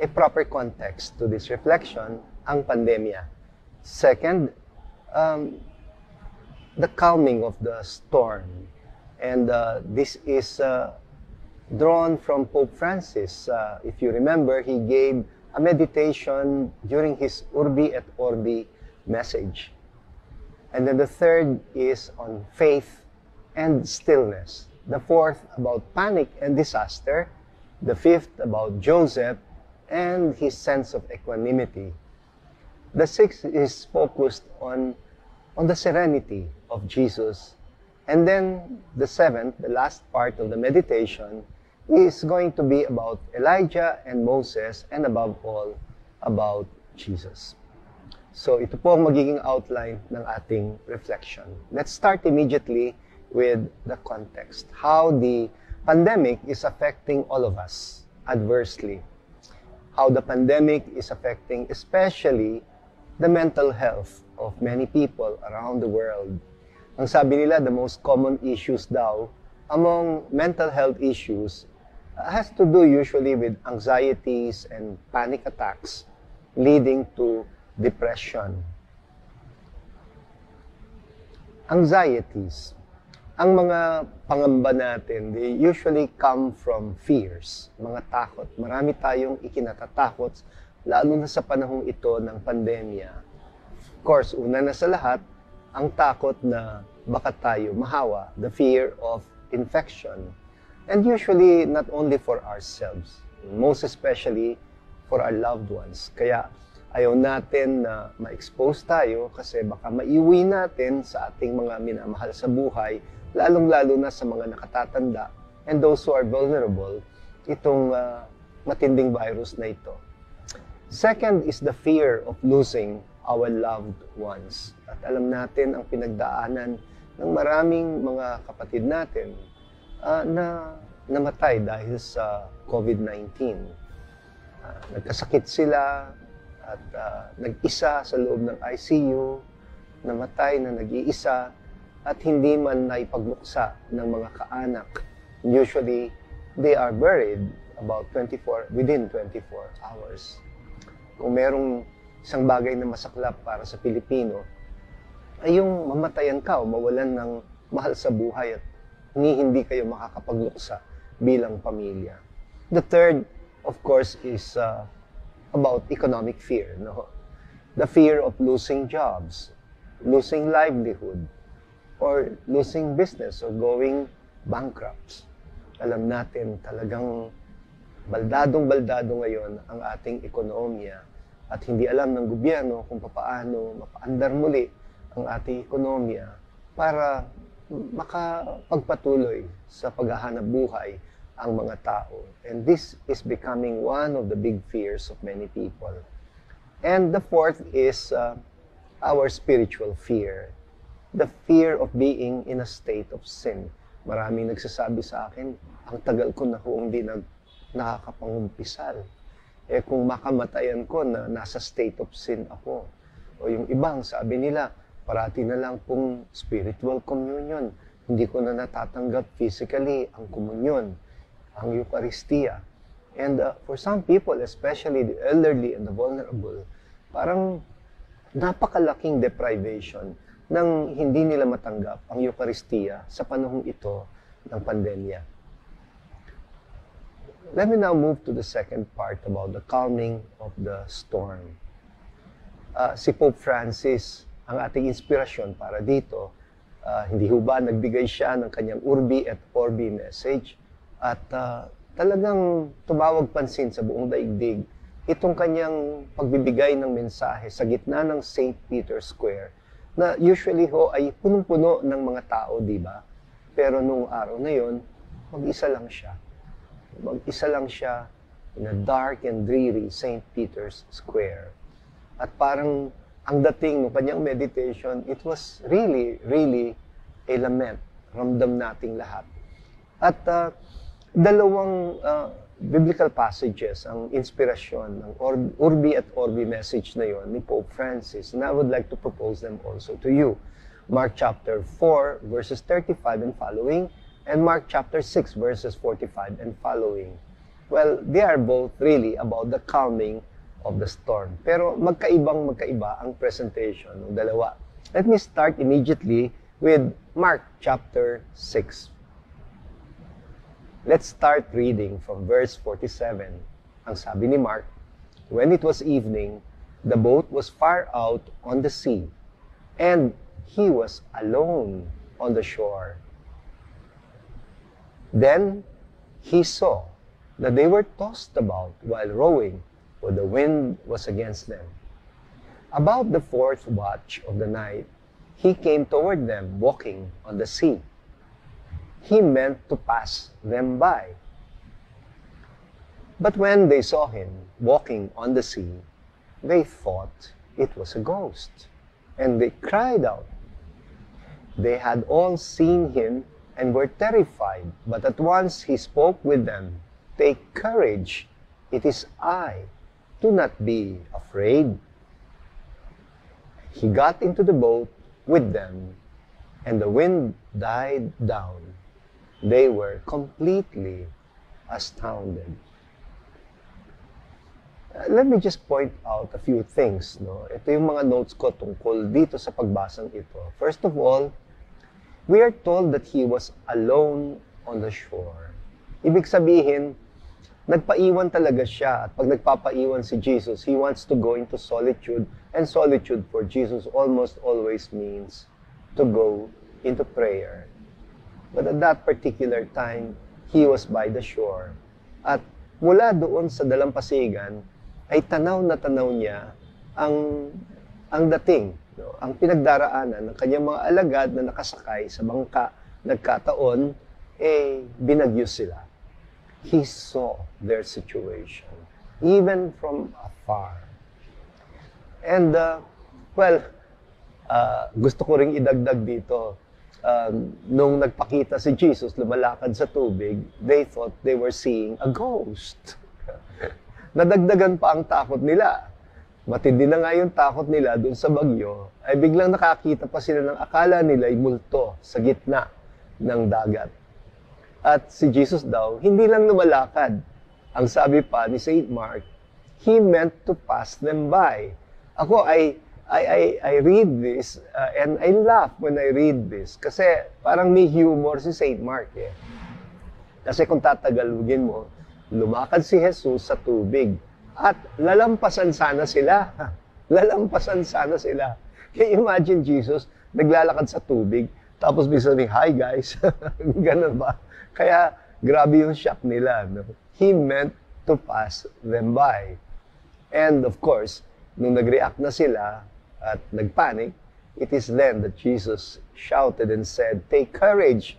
a proper context to this reflection, ang pandemya. Second, the calming of the storm. And this is drawn from Pope Francis. If you remember, he gave a meditation during his Urbi et Orbi message. And then the third is on faith and stillness. The fourth about panic and disaster. The fifth about Joseph and his sense of equanimity. The sixth is focused on the serenity of Jesus. And then the seventh, the last part of the meditation, is going to be about Elijah and Moses, and above all, about Jesus. So ito po ang magiging outline ng ating reflection. Let's start immediately with the context. How the pandemic is affecting all of us adversely. How the pandemic is affecting especially the mental health of many people around the world. Ang sabi nila, the most common issues daw among mental health issues has to do usually with anxieties and panic attacks leading to depression. Anxieties. Ang mga pangamba natin, they usually come from fears, mga takot. Marami tayong ikinatatakot, lalo na sa panahong ito ng pandemya. Of course, una na sa lahat, ang takot na baka tayo mahawa, the fear of infection. And usually, not only for ourselves, most especially for our loved ones. Kaya ayaw natin na ma-expose tayo kasi baka maiuwi natin sa ating mga minamahal sa buhay, lalong-lalo na sa mga nakatatanda and those who are vulnerable, itong matinding virus na ito. Second is the fear of losing our loved ones. At alam natin ang pinagdaanan ng maraming mga kapatid natin na namatay dahil sa COVID-19. Nagkasakit sila at nag-isa sa loob ng ICU, namatay na nag-iisa at hindi man naipagmuksa ng mga kaanak. Usually, they are buried within 24 hours. Kung merong isang bagay na masaklap para sa Pilipino, ay yung mamatayan ka o mawalan ng mahal sa buhay at hindi kayo makakapagluksa bilang pamilya. The third, of course, is about economic fear. No? The fear of losing jobs, losing livelihood, or losing business or going bankrupt. Alam natin talagang baldadong-baldado ngayon ang ating ekonomiya at hindi alam ng gobyerno kung paano mapaandar muli ang ating ekonomiya para makapagpatuloy sa paghahanap buhay ang mga tao. And this is becoming one of the big fears of many people. And the fourth is our spiritual fear. The fear of being in a state of sin. Maraming nagsasabi sa akin, ang tagal ko na hindi nakakapangumpisal. Kung makamatayan ko na nasa state of sin ako. O yung ibang sabi nila, parati na lang pong spiritual communion. Hindi ko na natatanggap physically ang komunyon, ang Eucharistia. And for some people, especially the elderly and the vulnerable, parang napakalaking deprivation nang hindi nila matanggap ang Eucharistia sa panahong ito ng pandemya. Let me now move to the second part about the calming of the storm. Si Pope Francis, ang ating inspirasyon para dito, hindi ho ba nagbigay siya ng kanyang Urbi et Orbi message at talagang tumawag pansin sa buong daigdig itong kanyang pagbibigay ng mensahe sa gitna ng St. Peter's Square na usually ho ay punong-puno ng mga tao, di ba? Pero nung araw na yon, mag-isa lang siya. Mag-isa lang siya in a dark and dreary St. Peter's Square. At parang ang dating ng kanyang meditation, it was really, really a lament. Ramdam nating lahat. At dalawang biblical passages ang inspirasyon ng Urbi et Orbi message na yon ni Pope Francis. And I would like to propose them also to you. Mark chapter 4, verses 35 and following, and Mark chapter 6, verses 45 and following. well, they are both really about the calming of the storm. Pero magkaiba ang presentation ng dalawa. Let me start immediately with Mark chapter 6. Let's start reading from verse 47. Ang sabi ni Mark, "When it was evening, the boat was far out on the sea, and he was alone on the shore. Then he saw that they were tossed about while rowing, for the wind was against them. About the fourth watch of the night, he came toward them walking on the sea. He meant to pass them by. But when they saw him walking on the sea, they thought it was a ghost, and they cried out. They had all seen him and were terrified, but at once he spoke with them. 'Take courage, it is I. Do not be afraid.' He got into the boat with them, and the wind died down. They were completely astounded." Let me just point out a few things. No? Ito yung mga notes ko tungkol dito sa pagbasang ito. First of all, we are told that he was alone on the shore. Ibig sabihin, nagpaiwan talaga siya. At pag nagpapaiwan si Jesus, he wants to go into solitude. And solitude for Jesus almost always means to go into prayer. But at that particular time, he was by the shore. At mula doon sa dalampasigan, ay tanaw na tanaw niya ang dating, no? Ang pinagdaraanan ng kanyang mga alagad na nakasakay sa bangka. Nagkataon, binagyo sila. He saw their situation, even from afar. And, gusto ko ring idagdag dito, nung nagpakita si Jesus, lumalakad sa tubig, they thought they were seeing a ghost. Nadagdagan pa ang takot nila. Matindi na nga yung takot nila dun sa bagyo, ay biglang nakakita pa sila ng akala nila ay multo sa gitna ng dagat. At si Jesus daw, hindi lang lumalakad. Ang sabi pa ni St. Mark, he meant to pass them by. Ako, I read this and I laugh when I read this kasi parang may humor si St. Mark eh. Kasi kung tatagalugin mo, lumakad si Jesus sa tubig at lalampasan sana sila. Lalampasan sana sila. Can you imagine Jesus naglalakad sa tubig tapos may sabihin, "Hi guys." Ganun ba? Kaya grabe yung shock nila. No? He meant to pass them by. And of course, nung nag-react na sila at nagpanic, it is then that Jesus shouted and said, "Take courage,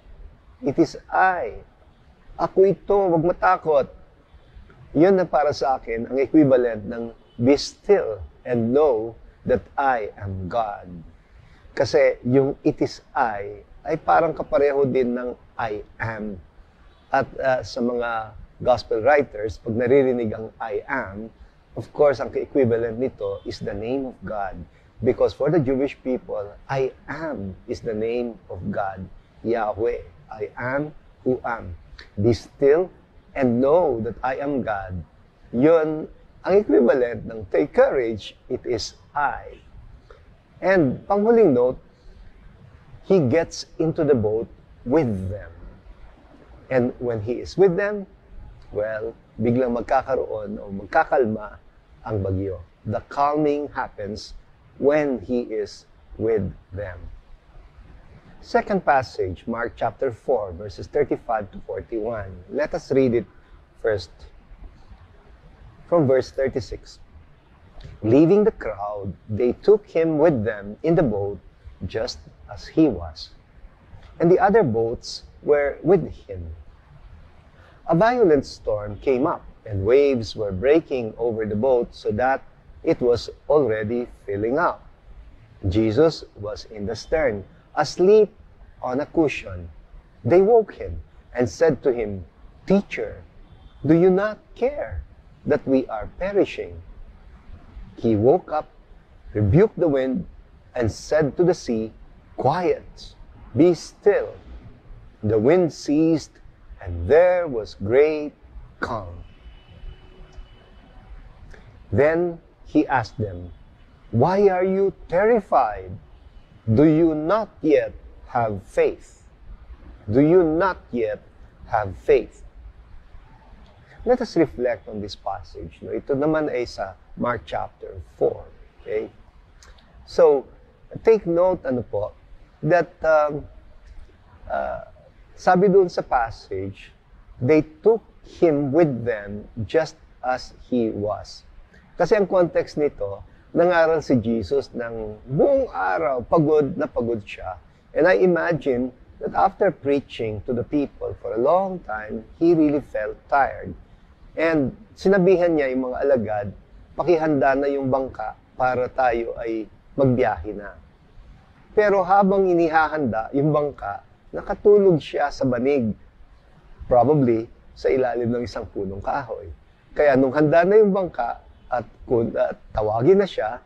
it is I." Ako ito, wag matakot. Yun na para sa akin ang equivalent ng be still and know that I am God. Kasi yung it is I ay parang kapareho din ng I am. At sa mga gospel writers, pag naririnig ang I am, of course, ang equivalent nito is the name of God. Because for the Jewish people, I am is the name of God, Yahweh. I am who am. Be still and know that I am God. Yun, ang equivalent ng take courage, it is I. And panghuling note, he gets into the boat with them. And when he is with them, well, biglang magkakaroon o magkakalma ang bagyo. The calming happens when he is with them. Second passage, Mark chapter 4, verses 35 to 41. Let us read it first. From verse 36. Leaving the crowd, they took him with them in the boat, just as he was. And the other boats were with him. A violent storm came up, and waves were breaking over the boat so that it was already filling up. Jesus was in the stern, asleep on a cushion. They woke him and said to him, "Teacher, do you not care that we are perishing?" He woke up, rebuked the wind, and said to the sea, "Quiet, be still." The wind ceased, and there was great calm. Then he asked them, "Why are you terrified? Do you not yet have faith?" Do you not yet have faith? Let us reflect on this passage. No? Ito naman ay sa Mark chapter 4. Okay? So, take note, that sabi doon sa passage, they took him with them just as he was. Kasi ang context nito, nangaral si Jesus ng buong araw, pagod na pagod siya. And I imagine that after preaching to the people for a long time, he really felt tired. And sinabihan niya yung mga alagad, pakihanda na yung bangka para tayo ay magbiyahe na. Pero habang inihahanda yung bangka, nakatulog siya sa banig. Probably sa ilalim ng isang punong kahoy. Kaya nung handa na yung bangka at tawagin na siya,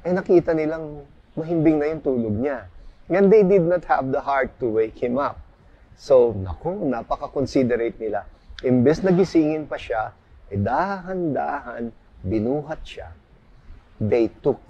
ay nakita nilang mahimbing na yung tulog niya. And they did not have the heart to wake him up. So, napaka-considerate nila. Imbes na gisingin pa siya, dahan-dahan, binuhat siya. They took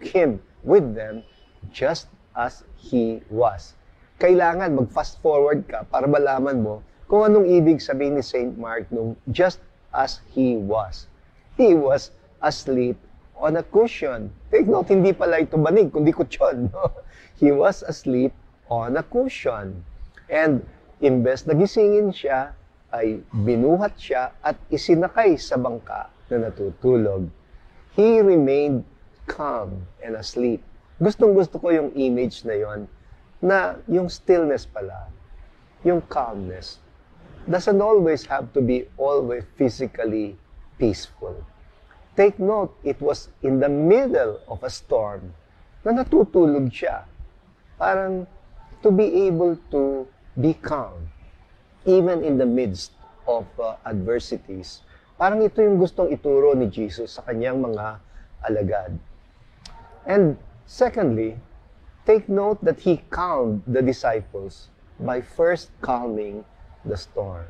him with them just as he was. Kailangan mag-fast forward ka para malaman mo kung anong ibig sabihin ni Saint Mark nung just as he was. He was asleep on a cushion. Take note, hindi pala ito banig, kundi kutsyon. No? He was asleep on a cushion. And imbes na gisingin siya, ay binuhat siya at isinakay sa bangka na natutulog. He remained calm and asleep. Gustong-gusto ko yung image na yon, na yung stillness pala, yung calmness, doesn't always have to be always physically peaceful. Take note, it was in the middle of a storm na natutulog siya. Parang to be able to be calm, even in the midst of adversities. Parang ito yung gustong ituro ni Jesus sa kanyang mga alagad. And secondly, take note that he calmed the disciples by first calming the storm.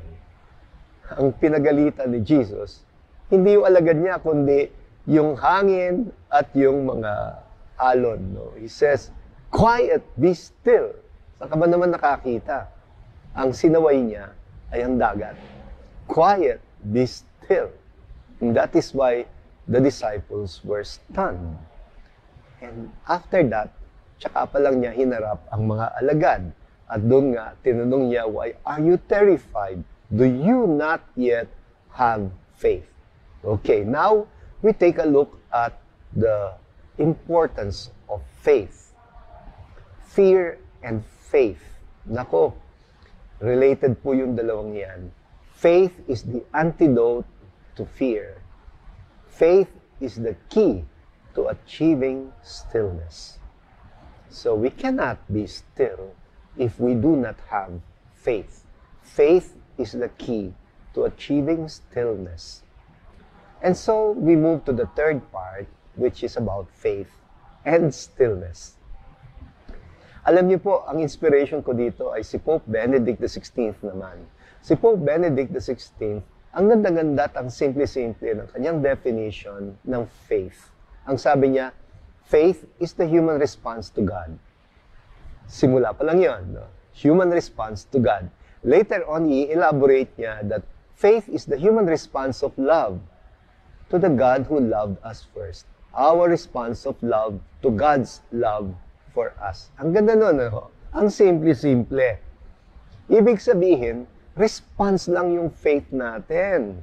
Ang pinagalitan ni Jesus, hindi yung alagad niya, kundi yung hangin at yung mga alon. No? He says, "Quiet, be still." Saan ka ba naman nakakita? Ang sinaway niya ay ang dagat. Quiet, be still. And that is why the disciples were stunned. And after that, tsaka pa lang niya hinarap ang mga alagad. At doon nga, tinanong niya, "Why are you terrified? Do you not yet have faith?" Okay, now we take a look at the importance of faith. Fear and faith. Nako, related po yung dalawang yan. Faith is the antidote to fear. Faith is the key to achieving stillness. So we cannot be still if we do not have faith. Faith is the key to achieving stillness. And so we move to the third part, which is about faith and stillness. Alam niyo po, ang inspiration ko dito ay si Pope Benedict XVI naman. Si Pope Benedict XVI, ang ganda-ganda at ang simple-simple ng kanyang definition ng faith. Ang sabi niya, faith is the human response to God. Simula pa lang yun, no? Human response to God. Later on, i-elaborate niya that faith is the human response of love to the God who loved us first. Our response of love to God's love for us. Ang ganda nun, no? Ang simple-simple. Ibig sabihin, response lang yung faith natin.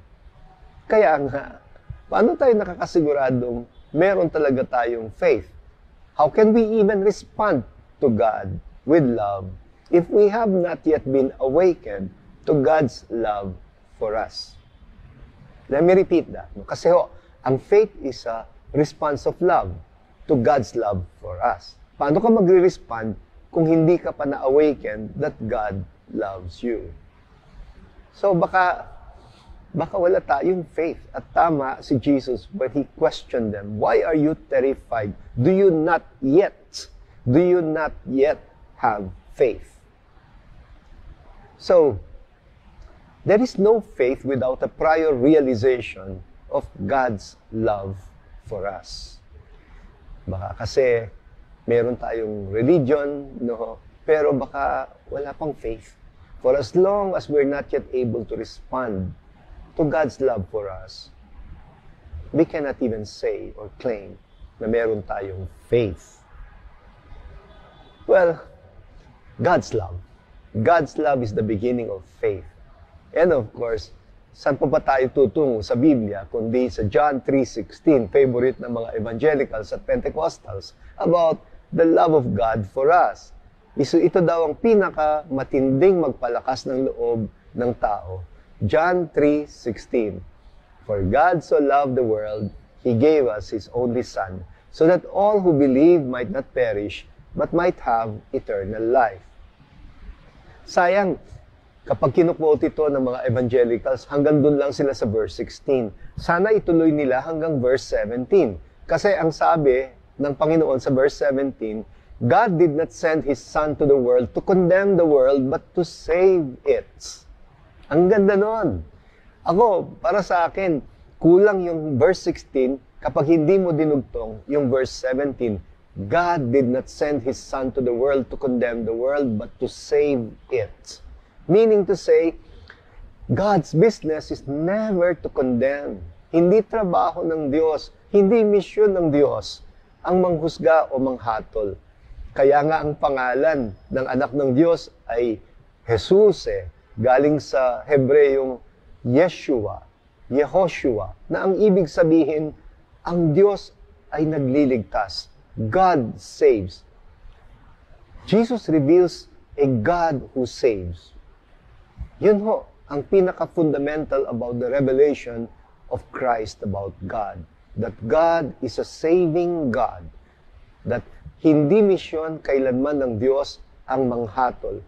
Kaya nga, paano tayo nakakasiguradong meron talaga tayong faith? How can we even respond to God with love if we have not yet been awakened to God's love for us? Let me repeat that. Kasi ang faith is a response of love to God's love for us. Paano ka magre-respond kung hindi ka pa na-awaken that God loves you? So baka wala tayong faith. At tama si Jesus when He questioned them, "Why are you terrified? Do you not yet have faith?" So, there is no faith without a prior realization of God's love for us. Baka kasi meron tayong religion, no? Pero baka wala pang faith. For as long as we're not yet able to respond to God's love for us, we cannot even say or claim na meron tayong faith. Well, God's love. God's love is the beginning of faith. And of course, saan pa ba tayo tutungo sa Biblia, kundi sa John 3:16, favorite ng mga evangelicals at Pentecostals, about the love of God for us. Ito daw ang pinaka-matinding magpalakas ng loob ng tao. John 3:16, For God so loved the world, He gave us His only Son, so that all who believe might not perish, but might have eternal life. Sayang, kapag kinukwot ito ng mga evangelicals, hanggang dun lang sila sa verse 16. Sana ituloy nila hanggang verse 17. Kasi ang sabi ng Panginoon sa verse 17, God did not send His Son to the world to condemn the world, but to save it. Ang ganda nun. Ako, para sa akin, kulang yung verse 16 kapag hindi mo dinugtong yung verse 17. God did not send His Son to the world to condemn the world, but to save it. Meaning to say, God's business is never to condemn. Hindi trabaho ng Diyos, hindi misyon ng Diyos ang manghusga o manghatol. Kaya nga ang pangalan ng anak ng Diyos ay Jesus, galing sa Hebreyong Yeshua, Yehoshua, na ang ibig sabihin, ang Diyos ay nagliligtas. God saves. Jesus reveals a God who saves. Yun ho, ang pinaka-fundamental about the revelation of Christ about God. That God is a saving God. That hindi misyon kailanman ng Diyos ang manghatol.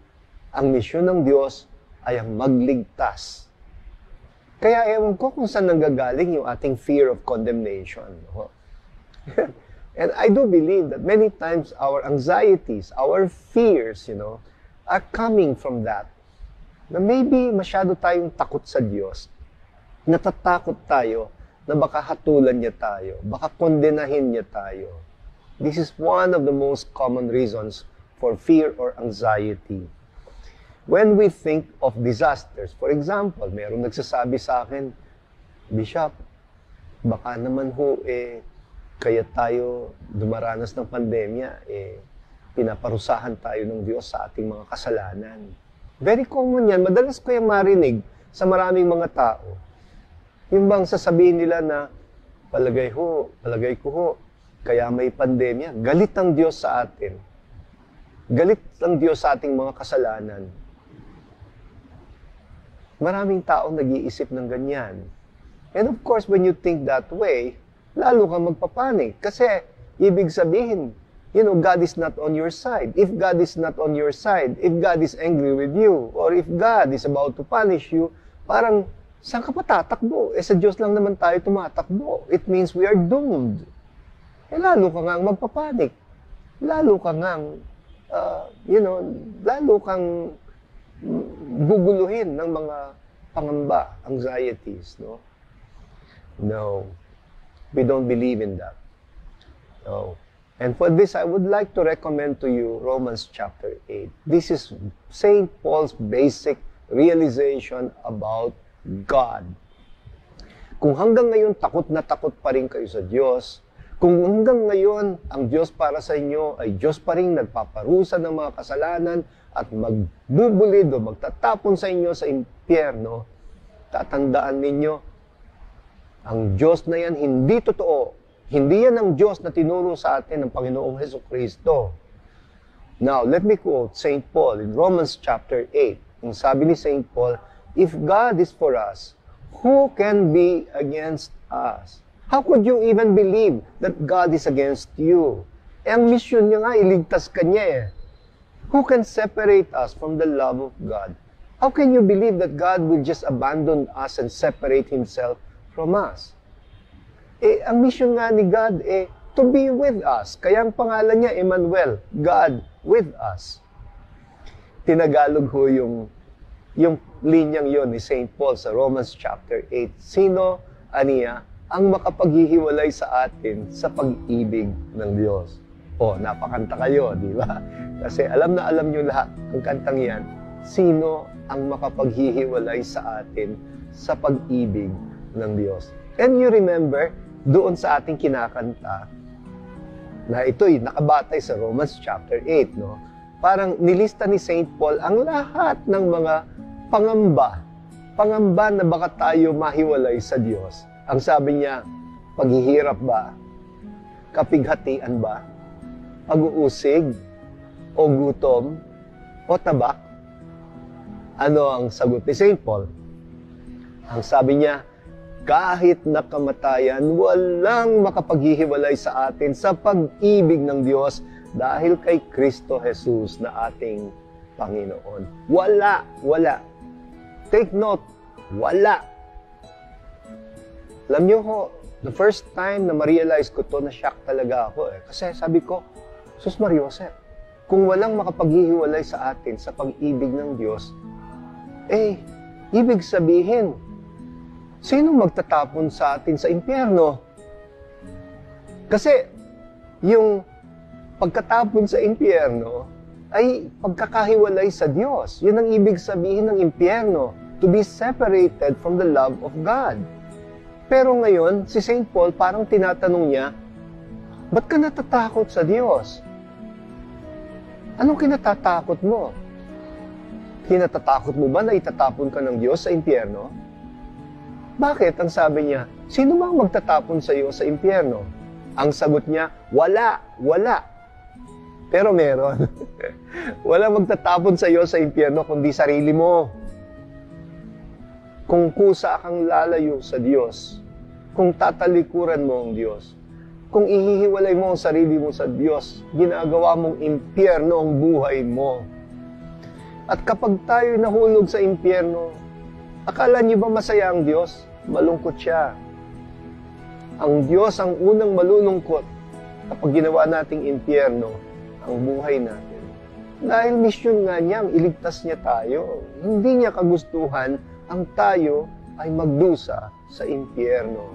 Ang misyon ng Diyos ay ang magligtas. Kaya ewan ko kung saan nanggagaling yung ating fear of condemnation. And I do believe that many times our anxieties, our fears, are coming from that. Na maybe masyado tayong takot sa Diyos. Natatakot tayo na baka hatulan niya tayo, baka kondenahin niya tayo. This is one of the most common reasons for fear or anxiety. When we think of disasters, for example, mayroong nagsasabi sa akin, Bishop, baka naman kaya tayo dumaranas ng pandemya, pinaparusahan tayo ng Diyos sa ating mga kasalanan. Very common yan. Madalas ko yung marinig sa maraming mga tao. Yung bang sasabihin nila na, palagay ko ho, kaya may pandemya. Galit ang Diyos sa atin. Galit ang Diyos sa ating mga kasalanan. Maraming tao nag-iisip ng ganyan. And of course, when you think that way, lalo kang magpapanik. Kasi, ibig sabihin, God is not on your side. If God is not on your side, if God is angry with you, or if God is about to punish you, parang, saan ka pa tatakbo? Sa Diyos lang naman tayo tumatakbo. It means we are doomed. Lalo ka nga magpapanik. Lalo ka nga, lalo kang guguluhin ng mga pangamba, anxieties, no? No. We don't believe in that. No. And for this, I would like to recommend to you Romans chapter 8. This is St. Paul's basic realization about God. Kung hanggang ngayon takot na takot pa rin kayo sa Diyos, kung hanggang ngayon ang Diyos para sa inyo ay Diyos pa rin nagpaparusa ng mga kasalanan at magbubulid o magtatapon sa inyo sa impyerno, tatandaan ninyo, ang Diyos na yan hindi totoo. Hindi yan ang Diyos na tinuro sa atin ng Panginoong Hesukristo. Now, let me quote St. Paul in Romans chapter 8. Ang sabi ni St. Paul, if God is for us, who can be against us? How could you even believe that God is against you? Ang mission niya nga, iligtas ka niya. Who can separate us from the love of God? How can you believe that God will just abandon us and separate Himself from us? Ang mission nga ni God, to be with us. Kaya ang pangalan niya, Emmanuel, God with us. Tinagalog ho yung linyang yon ni St. Paul sa Romans chapter 8. Sino aniya ang makapaghihiwalay sa atin sa pag-ibig ng Diyos? O, napakanta kayo, di ba? Kasi alam na alam nyo lahat ang kantang yan. Sino ang makapaghihiwalay sa atin sa pag-ibig ng Diyos? And you remember, doon sa ating kinakanta, na ito'y nakabatay sa Romans chapter 8, no? Parang nilista ni St. Paul ang lahat ng mga pangamba na baka tayo mahiwalay sa Diyos. Ang sabi niya, paghihirap ba? Kapighatian ba? Pag-uusig? O gutom? O tabak? Ano ang sagot ni St. Paul? Ang sabi niya, kahit na kamatayan, walang makapaghihiwalay sa atin sa pag-ibig ng Diyos dahil kay Kristo Jesus na ating Panginoon. Wala. Take note, wala. Alam niyo ho, the first time na ma-realize ko to, na-shock talaga ako eh. Kasi sabi ko, Sus Mariosep, kung walang makapaghihiwalay sa atin sa pag-ibig ng Diyos, ibig sabihin, sinong magtatapon sa atin sa impyerno? Kasi, yung pagkatapon sa impyerno ay pagkakahiwalay sa Diyos. Yun ang ibig sabihin ng impyerno, to be separated from the love of God. Pero ngayon, si St. Paul parang tinatanong niya, ba't ka natatakot sa Diyos? Anong kinatatakot mo? Kinatatakot mo ba na itatapon ka ng Diyos sa impyerno? Bakit? Ang sabi niya, sino mang magtatapon sa iyo sa impyerno? Ang sagot niya, wala. Pero meron. Wala magtatapon sa iyo sa impyerno kundi sarili mo. Kung kusa kang lalayo sa Diyos, kung tatalikuran mo ang Diyos, kung ihihiwalay mo ang sarili mo sa Diyos, ginagawa mong impyerno ang buhay mo. At kapag tayo nahulog sa impyerno, akala niyo ba masaya ang Diyos? Malungkot siya. Ang Diyos ang unang malulungkot kapag ginawa nating impyerno ang buhay natin. Dahil misyon nga niya, iligtas niya tayo. Hindi niya kagustuhan ang tayo ay magdusa sa impyerno.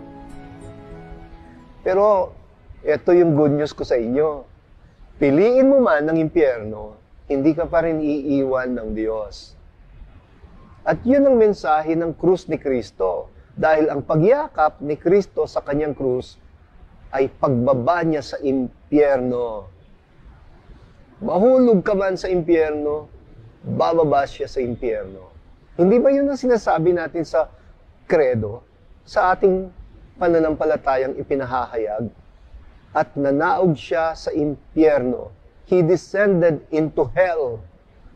Pero, ito yung good news ko sa inyo. Piliin mo man ang impyerno, hindi ka pa rin iiwan ng Diyos. At yun ang mensahe ng krus ni Kristo. Dahil ang pagyakap ni Kristo sa kanyang krus ay pagbaba niya sa impyerno. Mahulog ka man sa impyerno, bababa siya sa impyerno. Hindi ba yun ang sinasabi natin sa credo, sa ating pananampalatayang ipinahahayag? At nanaog siya sa impyerno. He descended into hell.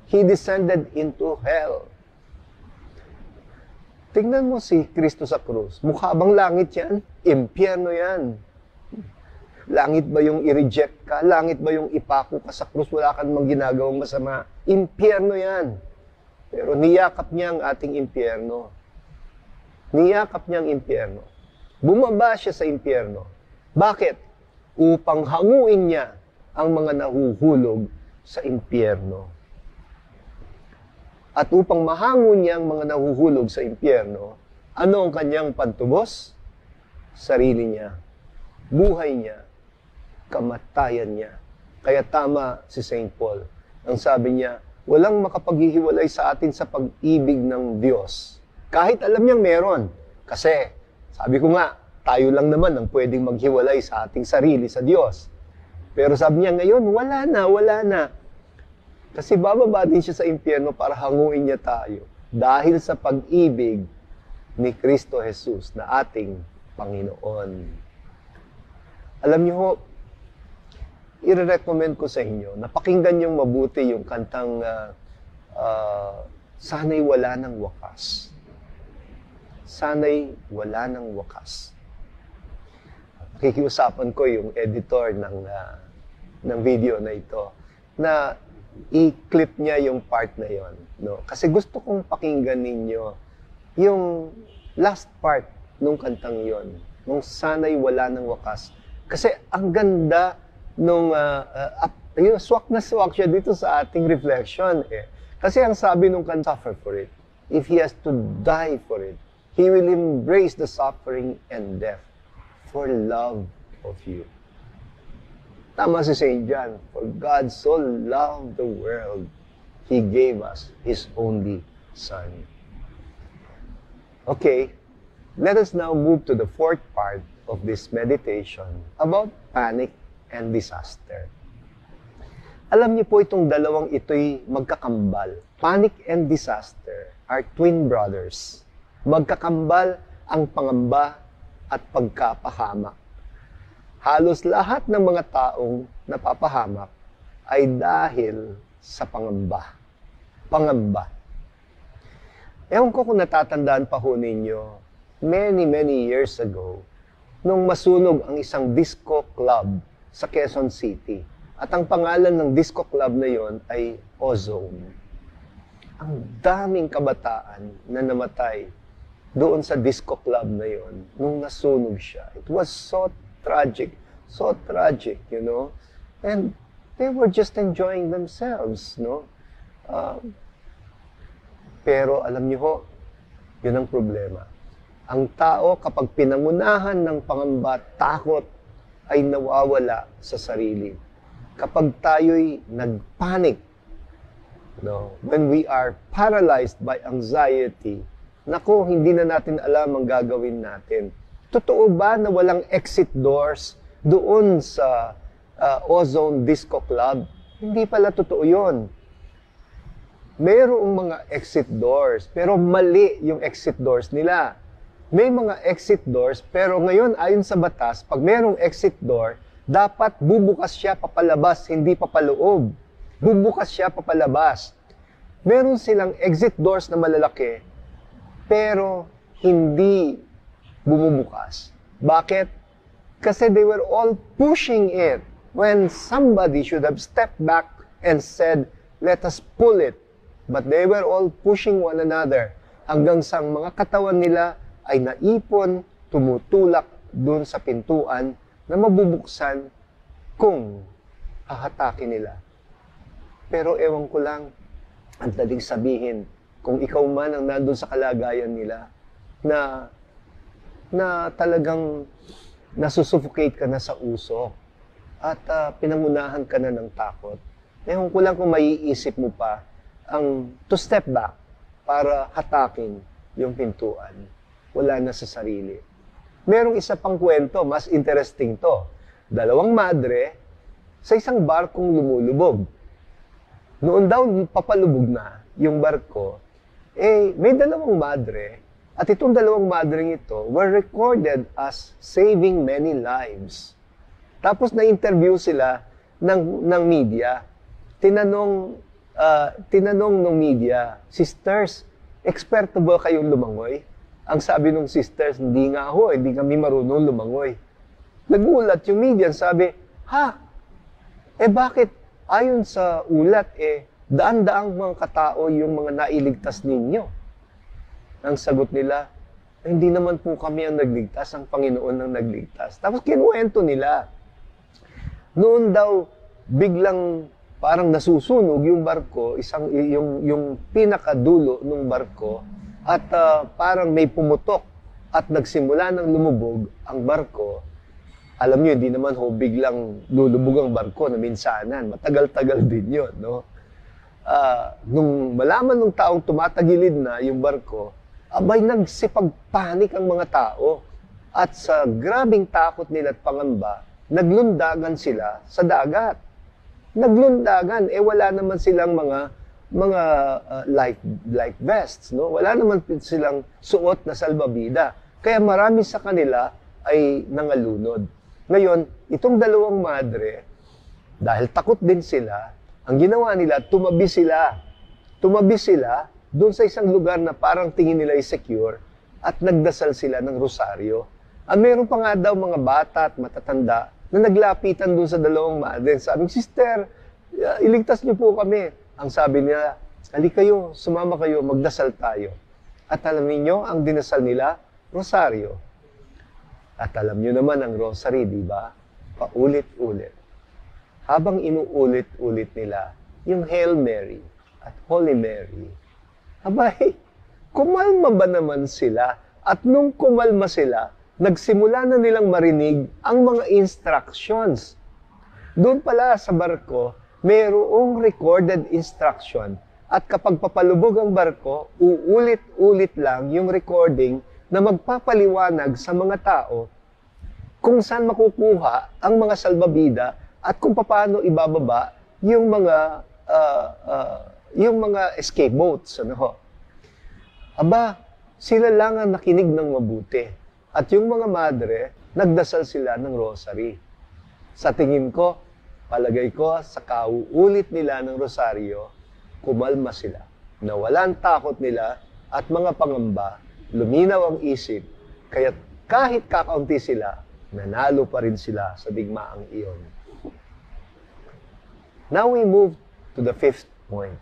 He descended into hell. Tingnan mo si Kristo sa krus. Mukha bang langit yan? Impyerno yan. Langit ba yung i-reject ka? Langit ba yung ipako ka sa krus? Wala ka namang ginagawang masama? Impyerno yan. Pero niyakap niya ang ating impyerno. Niyakap niya ang impyerno. Bumaba siya sa impyerno. Bakit? Upang hanguin niya ang mga nahuhulog sa impyerno. At upang mahangon niya ang mga nahuhulog sa impyerno, ano ang kanyang pantubos? Sarili niya, buhay niya, kamatayan niya. Kaya tama si St. Paul. Ang sabi niya, walang makapaghihiwalay sa atin sa pag-ibig ng Diyos. Kahit alam niyang meron. Kasi, sabi ko nga, tayo lang naman ang pwedeng maghiwalay sa ating sarili sa Diyos. Pero sabi niya ngayon, wala na. Kasi bababa din siya sa impyerno para hanguin niya tayo dahil sa pag-ibig ni Kristo Jesus na ating Panginoon. Alam niyo ho, i-recommend ko sa inyo na pakinggan niyong mabuti yung kantang Sana'y Wala ng Wakas. Sana'y Wala ng Wakas. Kikiusapan ko yung editor ng video na ito na i-clip niya yung part na yon, no? Kasi gusto kong pakinggan ninyo yung last part nung kantang yon, nung Sana'y Wala ng Wakas. Kasi ang ganda nung swak na swak siya dito sa ating reflection eh. Kasi ang sabi nung kanta, suffer for it. If he has to die for it, he will embrace the suffering and death. for love of you. Tama si St. John, for God so loved the world, He gave us His only Son. Okay, let us now move to the fourth part of this meditation about panic and disaster. Alam niyo po itong dalawang ito'y magkakambal. Panic and disaster are twin brothers. Magkakambal ang pangamba at pagkapahamak. Halos lahat ng mga taong napapahamak ay dahil sa pangamba. Pangamba. Ewan ko kung natatandaan pa ho ninyo, many years ago, nung masunog ang isang disco club sa Quezon City. At ang pangalan ng disco club na yon ay Ozone. Ang daming kabataan na namatay doon sa disco club na yon nung nasunog siya. It was so tragic, you know. And they were just enjoying themselves, no? Pero alam niyo ho, yun ang problema. Ang tao kapag pinangunahan ng pangamba, takot, ay nawawala sa sarili. Kapag tayo'y nagpanic, no? When we are paralyzed by anxiety, naku, hindi na natin alam ang gagawin natin. Totoo ba na walang exit doors doon sa Ozone Disco Club? Hindi pala totoo yun. Mayroong mga exit doors, pero mali yung exit doors nila. May mga exit doors, pero ngayon ayon sa batas, pag mayroong exit door, dapat bubukas siya papalabas, hindi papaloob. Bubukas siya papalabas. Meron silang exit doors na malalaki, pero hindi bumubukas. Bakit? Kasi they were all pushing it when somebody should have stepped back and said, let us pull it. But they were all pushing one another hanggang sa mga katawan nila ay naipon, tumutulak doon sa pintuan na mabubuksan kung hahatakin nila. Pero ewan ko lang, ang daling sabihin, kung ikaw man ang nandun sa kalagayan nila, na talagang nasusuffocate ka na sa usok at pinangunahan ka na ng takot. Ewan ko lang kung maiisip mo pa ang to step back para hatakin yung pintuan. Wala na sa sarili. Merong isa pang kwento, mas interesting to. Dalawang madre sa isang barkong lumulubog. Noon daw papalubog na yung barko, may dalawang madre, at itong dalawang madreng ito were recorded as saving many lives. Tapos na-interview sila ng media. Tinanong ng media, sisters, eksperto ba kayong lumangoy? Ang sabi ng sisters, hindi nga ho, hindi kami marunong lumangoy. Nagulat yung media, sabi, bakit? Ayon sa ulat, daan-daang mga katao yung mga nailigtas ninyo. Ang sagot nila, hindi naman po kami ang nagligtas, ang Panginoon ang nagligtas. Tapos kinuwento nila. Noon daw, biglang parang nasusunog yung barko, yung pinakadulo ng barko, at parang may pumutok at nagsimula ng lumubog ang barko. Alam niyo, hindi naman biglang lulubog ang barko na minsanan. Matagal-tagal din yun, no? Nung malaman ng taong tumatagilid na yung barko, abay nagsipagpanik ang mga tao. At sa grabing takot nila at pangamba, naglundagan sila sa dagat. Naglundagan, wala naman silang mga life vests, no? Wala naman silang suot na salbabida. Kaya marami sa kanila ay nangalunod. Ngayon, itong dalawang madre, dahil takot din sila, ang ginawa nila, tumabi sila. Tumabi sila doon sa isang lugar na parang tingin nila ay secure at nagdasal sila ng rosaryo. Meron pa nga daw mga bata at matatanda na naglapitan doon sa dalawang madre. Sabi, sister, iligtas niyo po kami. Ang sabi nila, halika kayo, sumama kayo, magdasal tayo. At alam niyo, ang dinasal nila, rosaryo. At alam niyo naman ang rosary, di ba? Paulit-ulit. Habang inuulit-ulit nila, yung Hail Mary at Holy Mary, abay, kumalma ba naman sila? At nung kumalma sila, nagsimula na nilang marinig ang mga instructions. Doon pala sa barko, mayroong recorded instruction. At kapag papalubog ang barko, uulit-ulit lang yung recording na magpapaliwanag sa mga tao kung saan makukuha ang mga salbabida at kung paano ibababa yung mga escape boats. Aba, sila lang ang nakinig ng mabuti. At yung mga madre, nagdasal sila ng rosary. Sa tingin ko, palagay ko, sa kauulit nila ng rosaryo, kumalma sila. Nawalan takot nila at mga pangamba, luminaw ang isip, kaya kahit kakaunti sila, nanalo pa rin sila sa digmaang iyon. Now we move to the fifth point.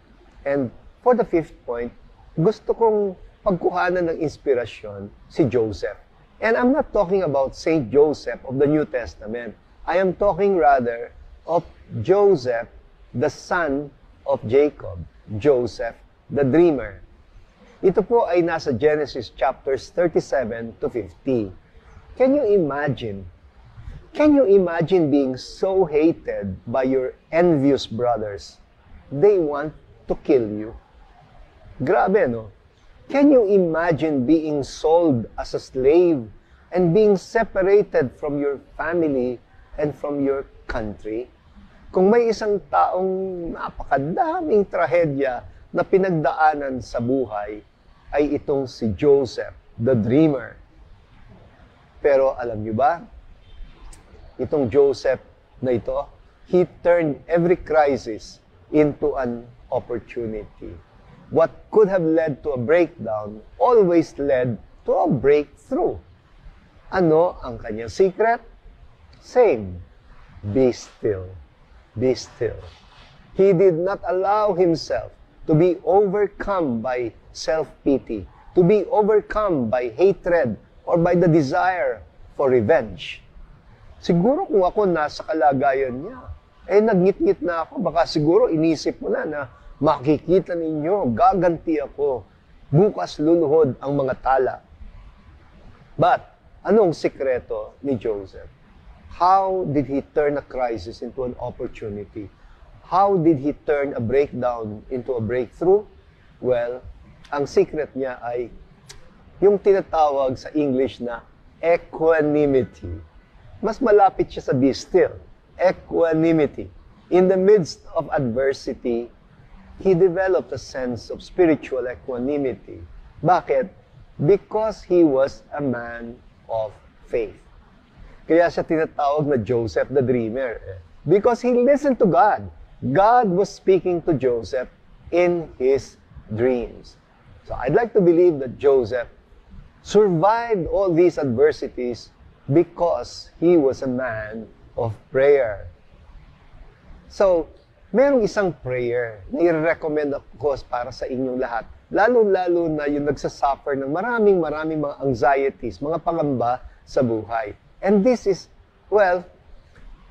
And for the fifth point, gusto kong pagkuhanan ng inspirasyon si Joseph. And I'm not talking about Saint Joseph of the New Testament. I am talking rather of Joseph, the son of Jacob, Joseph, the dreamer. Ito po ay nasa Genesis chapters 37 to 50. Can you imagine? Can you imagine being so hated by your envious brothers? They want to kill you. Grabe, no? Can you imagine being sold as a slave and being separated from your family and from your country? Kung may isang taong napakadaming trahedya na pinagdaanan sa buhay, ay itong si Joseph, the dreamer. Pero alam niyo ba, itong Joseph na ito, he turned every crisis into an opportunity. What could have led to a breakdown always led to a breakthrough. Ano ang kanyang secret? Same. Be still. Be still. He did not allow himself to be overcome by self-pity, to be overcome by hatred, or by the desire for revenge. Siguro kung ako nasa kalagayan niya, nagngit-ngit na ako, baka siguro inisip mo na makikita ninyo, gaganti ako, bukas luluhod ang mga tala. But, anong sikreto ni Joseph? How did he turn a crisis into an opportunity? How did he turn a breakdown into a breakthrough? Well, ang secret niya ay yung tinatawag sa English na equanimity. Mas malapit siya sa be still. Equanimity. In the midst of adversity, he developed a sense of spiritual equanimity. Bakit? Because he was a man of faith. Kaya siya tinatawag na Joseph the Dreamer. Because he listened to God. God was speaking to Joseph in his dreams. So I'd like to believe that Joseph survived all these adversities because he was a man of prayer. So, merong isang prayer na i-recommend ako para sa inyong lahat. Lalo-lalo na yung nagsasuffer ng maraming mga anxieties, mga pangamba sa buhay. And this is, well,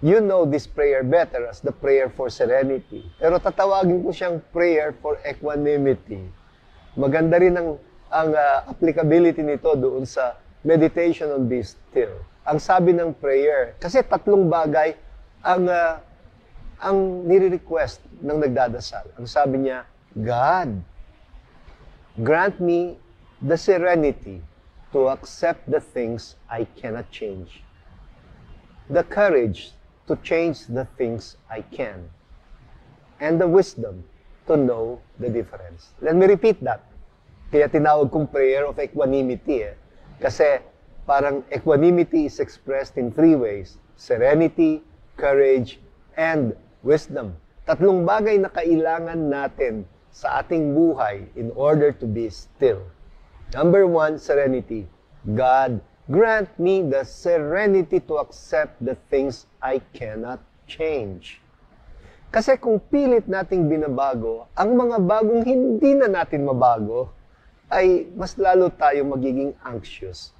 you know this prayer better as the prayer for serenity. Pero tatawagin ko siyang prayer for equanimity. Maganda rin ang applicability nito doon sa meditation on be still. Ang sabi ng prayer, kasi tatlong bagay ang nire-request ng nagdadasal. Ang sabi niya, God, grant me the serenity to accept the things I cannot change. The courage to change the things I can. And the wisdom to know the difference. Let me repeat that. Kaya tinawag kong prayer of equanimity. Kasi parang equanimity is expressed in three ways. Serenity, courage, and wisdom. Tatlong bagay na kailangan natin sa ating buhay in order to be still. Number one, serenity. God, grant me the serenity to accept the things I cannot change. Kasi kung pilit nating binabago, ang mga bagong hindi na natin mabago, ay mas lalo tayong magiging anxious.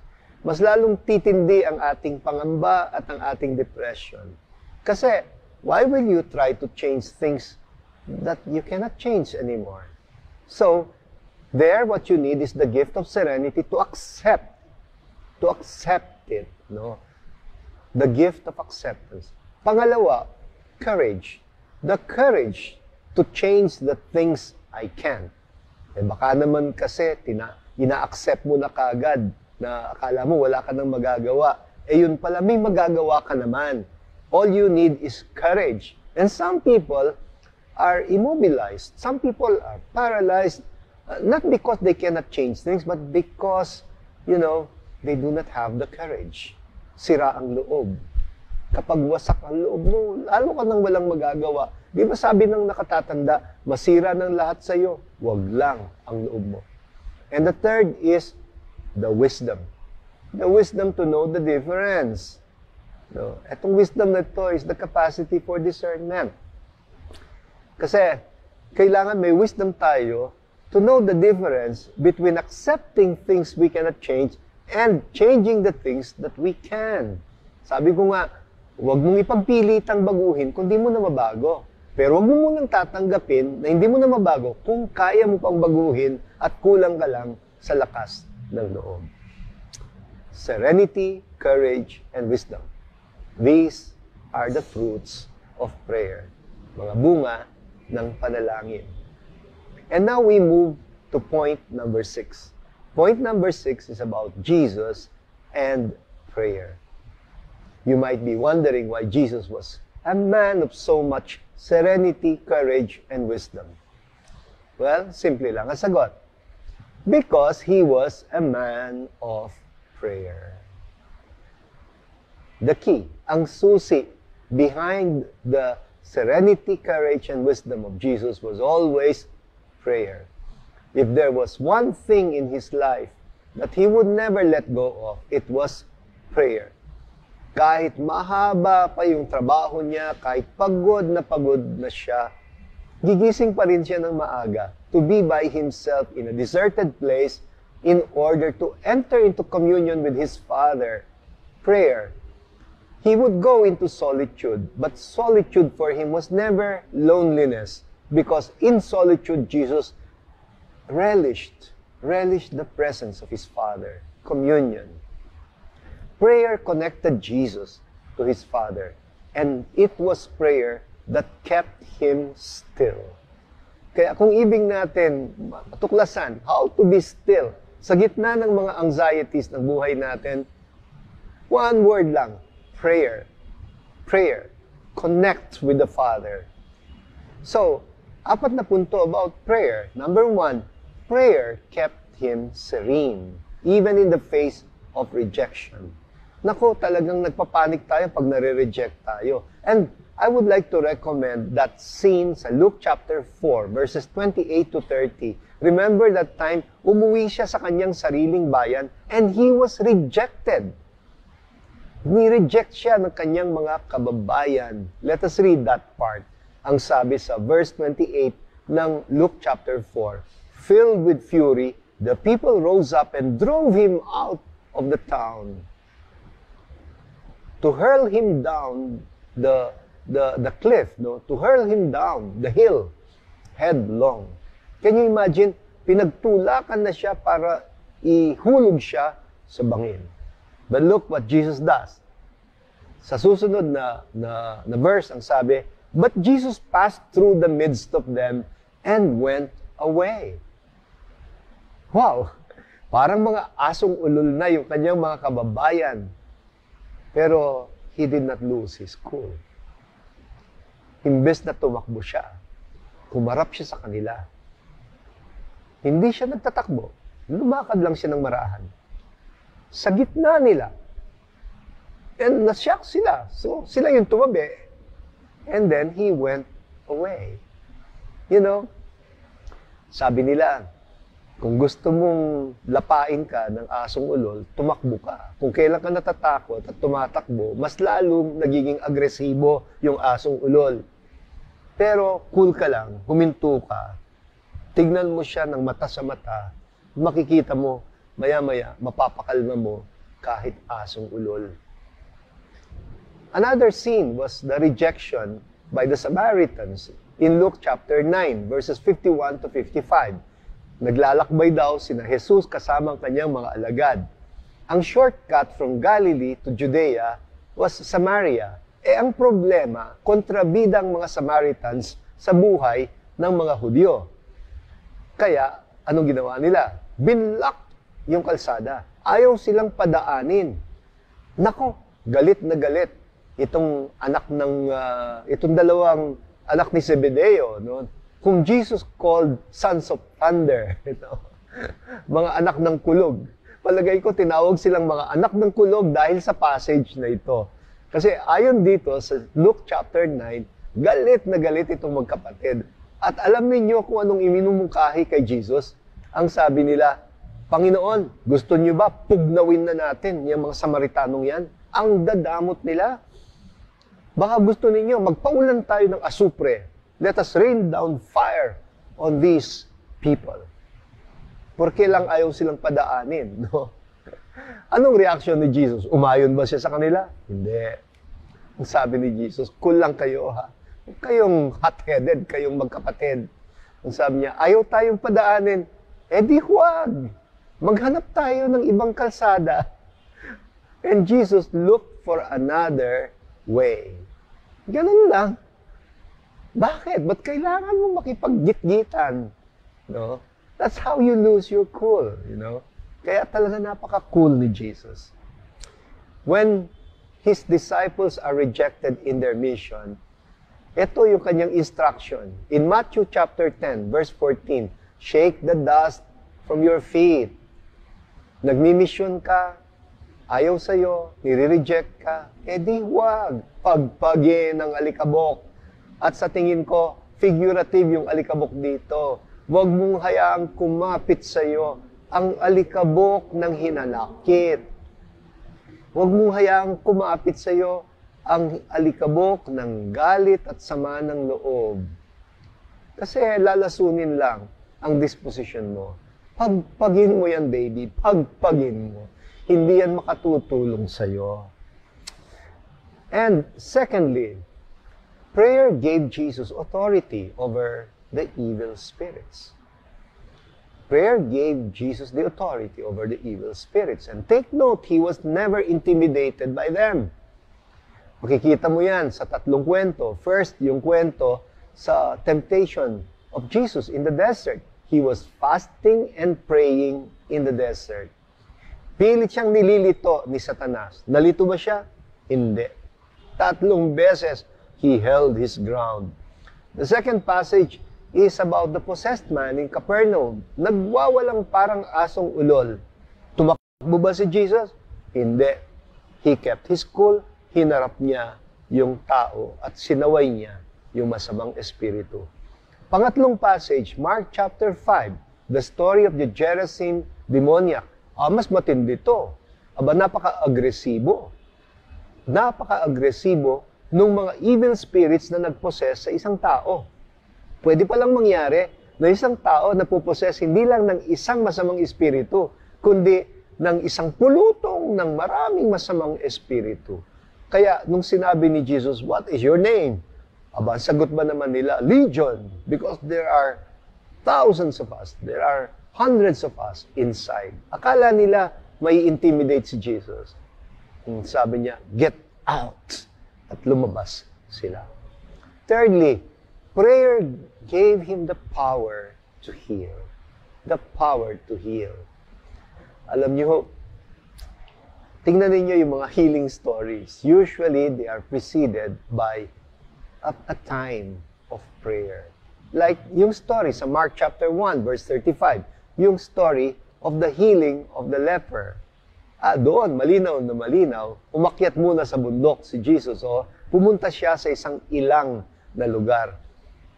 Mas lalong titindi ang ating pangamba at ang ating depression. Kasi, why will you try to change things that you cannot change anymore? So, there what you need is the gift of serenity to accept it, no? The gift of acceptance. Pangalawa, courage. The courage to change the things I can. Baka naman kasi ina-accept mo na kagad na akala mo wala ka nang magagawa. Yun pala, may magagawa ka naman. All you need is courage. And some people are immobilized. Some people are paralyzed, not because they cannot change things, but because, they do not have the courage. Sira ang loob. Kapag wasak ang loob mo, lalo ka nang walang magagawa. Di ba sabi ng nakatatanda, masira ng lahat sa'yo, wag lang ang loob mo. And the third is the wisdom. The wisdom to know the difference. No? Etong wisdom na ito is the capacity for discernment. Kasi, kailangan may wisdom tayo to know the difference between accepting things we cannot change and changing the things that we can. Sabi ko nga, huwag mong ipagpilitang baguhin kung di mo na mabago. Pero huwag mo munang tatanggapin na hindi mo na mabago kung kaya mo pang baguhin at kulang ka lang sa lakas ng loob. Serenity, courage, and wisdom. These are the fruits of prayer. Mga bunga ng panalangin. And now we move to point number 6. Point number 6 is about Jesus and prayer. You might be wondering why Jesus was a man of so much serenity, courage, and wisdom. Well, simple lang ang sagot. Because he was a man of prayer. The key, ang susi behind the serenity, courage, and wisdom of Jesus was always prayer. If there was one thing in his life that he would never let go of, it was prayer. Kahit mahaba pa yung trabaho niya, kahit pagod na siya, gigising pa rin siya ng maaga to be by himself in a deserted place in order to enter into communion with his Father. Prayer. He would go into solitude, but solitude for him was never loneliness, because in solitude, Jesus relished the presence of his Father, communion. Prayer connected Jesus to his Father, and it was prayer that kept him still. Kaya kung ibig natin matuklasan how to be still sa gitna ng mga anxieties ng buhay natin, one word lang, prayer. Prayer. Connect with the Father. So, 4 na punto about prayer. Number 1, prayer kept him serene, even in the face of rejection. Nako, talagang nagpapanik tayo pag nare-reject tayo. And I would like to recommend that scene sa Luke chapter 4, verses 28 to 30. Remember that time, umuwi siya sa kanyang sariling bayan and he was rejected. Ni-reject siya ng kanyang mga kababayan. Let us read that part. Ang sabi sa verse 28 ng Luke chapter 4, filled with fury, the people rose up and drove him out of the town to hurl him down the cliff, no? To hurl him down the hill headlong. Can you imagine? Pinagtulakan na siya para ihulog siya sa bangin. But look what Jesus does. Sa susunod na verse, ang sabi, but Jesus passed through the midst of them and went away. Wow! Parang mga asong ulol na yung kanyang mga kababayan. Pero he did not lose his cool. Imbes na tumakbo siya, humarap siya sa kanila. Hindi siya nagtatakbo. Lumakad lang siya ng marahan. Sa gitna nila. And nashock sila. So, sila yung tumabi. And then, he went away. You know, sabi nila, kung gusto mong lapain ka ng asong ulol, tumakbo ka. Kung kailan ka natatakot at tumatakbo, mas lalong nagiging agresibo yung asong ulol. Pero cool ka lang, huminto ka, tignan mo siya ng mata sa mata, makikita mo, maya-maya, mapapakalma mo kahit asong ulol. Another scene was the rejection by the Samaritans in Luke chapter 9, verses 51 to 55. Naglalakbay daw sina Jesus kasama ang kanyang mga alagad. Ang shortcut from Galilee to Judea was Samaria. Ang problema, kontrabidang mga Samaritans sa buhay ng mga Hudyo. Kaya, anong ginawa nila? Binlock yung kalsada. Ayaw silang padaanin. Nako, galit na galit itong itong dalawang anak ni Zebedeo, no? Kung Jesus called sons of thunder, mga anak ng kulog, palagay ko tinawag silang mga anak ng kulog dahil sa passage na ito. Kasi ayon dito sa Luke chapter 9, galit na galit itong magkapatid. At alam niyo kung anong iminumungkahi kay Jesus? Ang sabi nila, Panginoon, gusto niyo ba pugnawin na natin yung mga Samaritanong yan? Ang dadamot nila. Baka gusto ninyo, magpaulan tayo ng asupre. Let us rain down fire on these people. Porque lang ayaw silang padaanin, no? Anong reaction ni Jesus? Umayon ba siya sa kanila? Hindi. Ang sabi ni Jesus, cool lang kayo, ha? Huwag kayong hot-headed, kayong magkapatid. Ang sabi niya, ayaw tayong padaanin. Di huwag. Maghanap tayo ng ibang kalsada. And Jesus looked for another way. Ganun lang. Bakit? Ba't kailangan mo makipag-git-gitan? No? That's how you lose your cool, you know? Kaya talaga napaka-cool ni Jesus. When His disciples are rejected in their mission, ito yung kanyang instruction. In Matthew chapter 10, verse 14, shake the dust from your feet. Nagmi-mission ka, ayaw sa'yo, nire-reject ka, di huwag. Pagpagin ang alikabok. At sa tingin ko, figurative yung alikabok dito. Huwag mong hayaang kumapit sa'yo ang alikabok ng hinanakit. Huwag mong hayaang kumapit sa'yo ang alikabok ng galit at sama ng loob. Kasi lalasunin lang ang disposition mo. Pagpagin mo yan, baby. Pagpagin mo. Hindi yan makatutulong sa'yo. And secondly, prayer gave Jesus authority over the evil spirits. Prayer gave Jesus the authority over the evil spirits. And take note, He was never intimidated by them. Makikita mo yan sa tatlong kwento. First, yung kwento sa temptation of Jesus in the desert. He was fasting and praying in the desert. Pilit siyang nililito ni Satanas. Nalito ba siya? Hindi. 3 beses, he held his ground. The second passage is about the possessed man in Capernaum. Nagwawalang parang asong ulol. Tumakbo ba si Jesus? Hindi. He kept his cool, hinarap niya yung tao at sinaway niya yung masamang espiritu. Pangatlong passage, Mark chapter 5, the story of the Gerasene demoniac. Mas matindi to. Napaka-agresibo. Napaka-agresibo nung mga evil spirits na nagpossess sa isang tao. Pwede palang mangyari na isang tao na pupossess hindi lang ng isang masamang espiritu, kundi ng isang pulutong ng maraming masamang espiritu. Kaya nung sinabi ni Jesus, what is your name? Sagot ba naman nila, Legion, because there are thousands of us, there are hundreds of us inside. Akala nila may intimidate si Jesus. Sabi niya, get out. At lumabas sila. Thirdly, prayer gave him the power to heal. The power to heal. Alam niyo, tingnan ninyo yung mga healing stories. Usually, they are preceded by a time of prayer. Like yung story sa Mark chapter 1, verse 35. Yung story of the healing of the leper. Doon, malinaw na malinaw, umakyat muna sa bundok si Jesus. Pumunta siya sa isang ilang na lugar.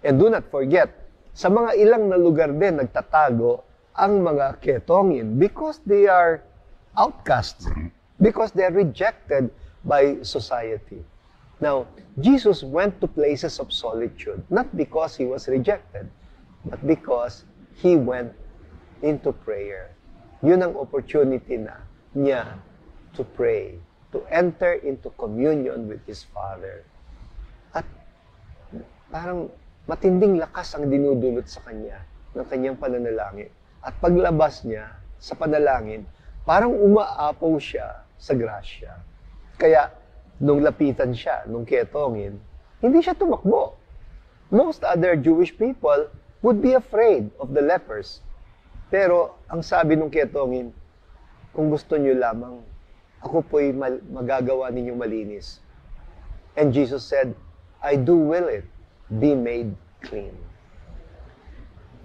And do not forget, sa mga ilang na lugar din nagtatago ang mga ketongin because they are outcasts, because they are rejected by society. Now, Jesus went to places of solitude, not because he was rejected, but because he went into prayer. Yun ang opportunity niya to pray, to enter into communion with his Father. At parang matinding lakas ang dinudulot sa kanya ng kanyang pananalangin. At paglabas niya sa panalangin, parang umaapaw siya sa grasya. Kaya, nung lapitan siya, nung ketongin, hindi siya tumakbo. Most other Jewish people would be afraid of the lepers. Pero, ang sabi nung ketongin, kung gusto niyo lamang, ako po'y magagawa ninyong malinis. And Jesus said, I do will it be made clean.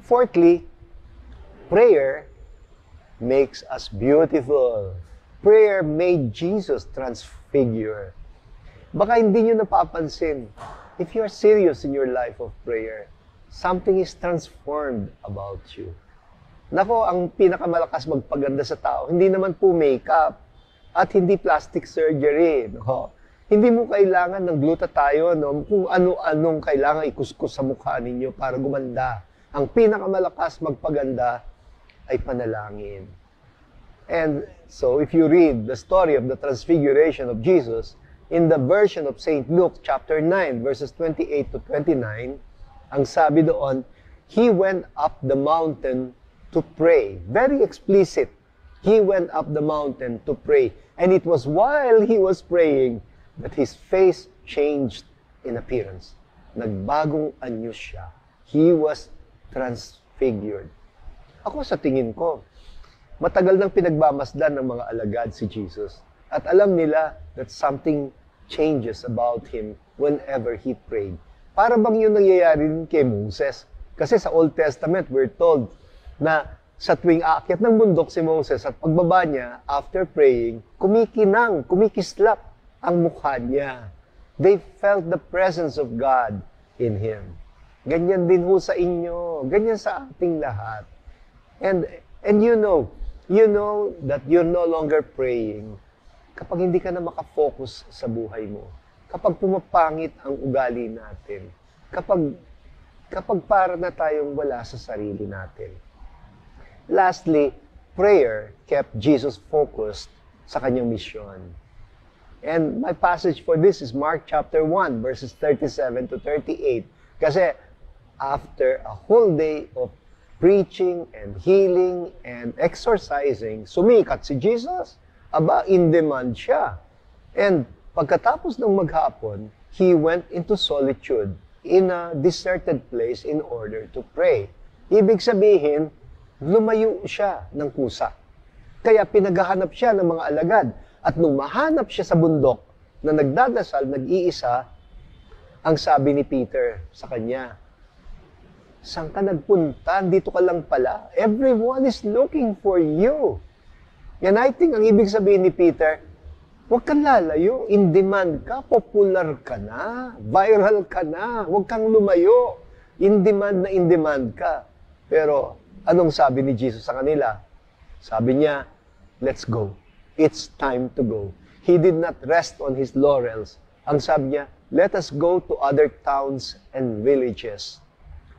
Fourthly, prayer makes us beautiful. Prayer made Jesus transfigure. Baka hindi nyo napapansin, if you're serious in your life of prayer, something is transformed about you. Nako, ang pinakamalakas magpaganda sa tao, hindi naman po makeup at hindi plastic surgery. Nako, hindi mo kailangan ng glutathione, no? Kung ano-anong kailangan ikuskus sa mukha ninyo para gumanda. Ang pinakamalakas magpaganda ay panalangin. And so, if you read the story of the transfiguration of Jesus, in the version of St. Luke chapter 9, verses 28 to 29, ang sabi doon, He went up the mountain to pray. Very explicit. He went up the mountain to pray. And it was while he was praying that his face changed in appearance. Nagbagong anyo siya. He was transfigured. Ako sa tingin ko, matagal nang pinagmamasdan ng mga alagad si Jesus. At alam nila that something changes about him whenever he prayed. Para bang yun nangyayari din kay Moses? Kasi sa Old Testament, we're told na sa tuwing aakyat ng bundok si Moses at pagbaba niya, after praying, kumikislap ang mukha niya. They felt the presence of God in him. Ganyan din ho sa inyo. Ganyan sa ating lahat. And you know that you're no longer praying kapag hindi ka na makafocus sa buhay mo. Kapag pumapangit ang ugali natin. Kapag para na tayong wala sa sarili natin. Lastly, prayer kept Jesus focused sa kanyang mission. And my passage for this is Mark chapter 1, verses 37 to 38. Kasi after a whole day of preaching and healing and exorcising, sumikat si Jesus. Aba, in demand siya. And pagkatapos ng maghapon, he went into solitude in a deserted place in order to pray. Ibig sabihin, lumayo siya ng kusa. Kaya pinaghahanap siya ng mga alagad. At nung mahanap siya sa bundok na nagdadasal, nag-iisa, ang sabi ni Peter sa kanya, saan ka nagpunta? Dito ka lang pala. Everyone is looking for you. Yan, I think ang ibig sabihin ni Peter, huwag kang lalayo, in demand ka, popular ka na, viral ka na, huwag kang lumayo, in demand ka. Pero anong sabi ni Jesus sa kanila? Sabi niya, let's go. It's time to go. He did not rest on his laurels. Ang sabi niya, let us go to other towns and villages,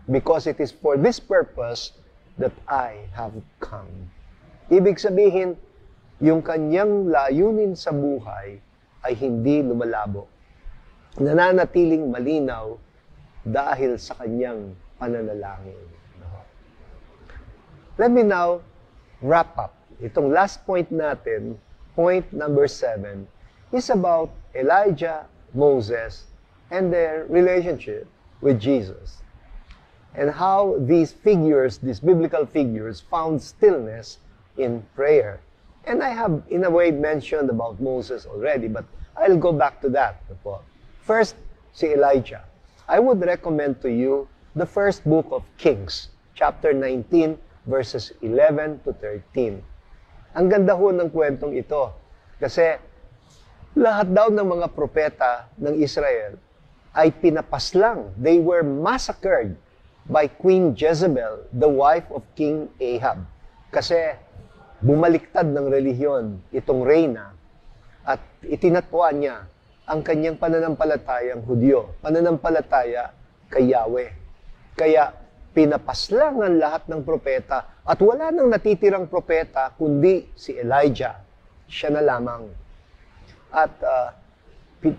because it is for this purpose that I have come. Ibig sabihin, yung kanyang layunin sa buhay ay hindi lumalabo. Nananatiling malinaw dahil sa kanyang pananalangin. Let me now wrap up. Itong last point natin, point number 7, is about Elijah, Moses, and their relationship with Jesus. And how these figures, these biblical figures, found stillness in prayer. And I have, in a way, mentioned about Moses already, but I'll go back to that. First, si Elijah. I would recommend to you the first book of Kings, chapter 19, verses 11 to 13. Ang ganda ho ng kwentong ito. Kasi lahat daw ng mga propeta ng Israel ay pinapaslang. They were massacred by Queen Jezebel, the wife of King Ahab. Kasi bumaliktad ng relihiyon itong reyna at itinatwa niya ang kanyang pananampalatayang Hudyo, pananampalataya kay Yahweh. Kaya pinapaslang ang lahat ng propeta at wala nang natitirang propeta kundi si Elijah. Siya na lamang. At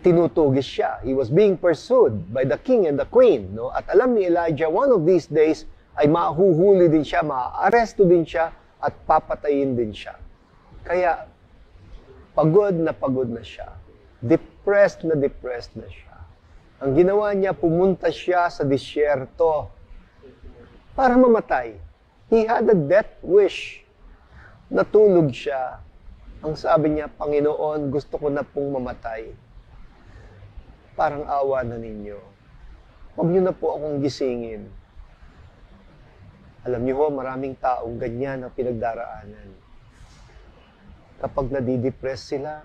tinutugis siya. He was being pursued by the king and the queen. No? At alam ni Elijah, one of these days ay mahuhuli din siya, maaaresto din siya, at papatayin din siya. Kaya, pagod na siya. Depressed na siya. Ang ginawa niya, pumunta siya sa disyerto para mamatay. He had a death wish. Natulog siya. Ang sabi niya, Panginoon, gusto ko na pong mamatay. Parang awa na ninyo. Huwag niyo na po akong gisingin. Alam niyo ho, maraming taong ganyan ang pinagdaraanan. Kapag nadidepress sila,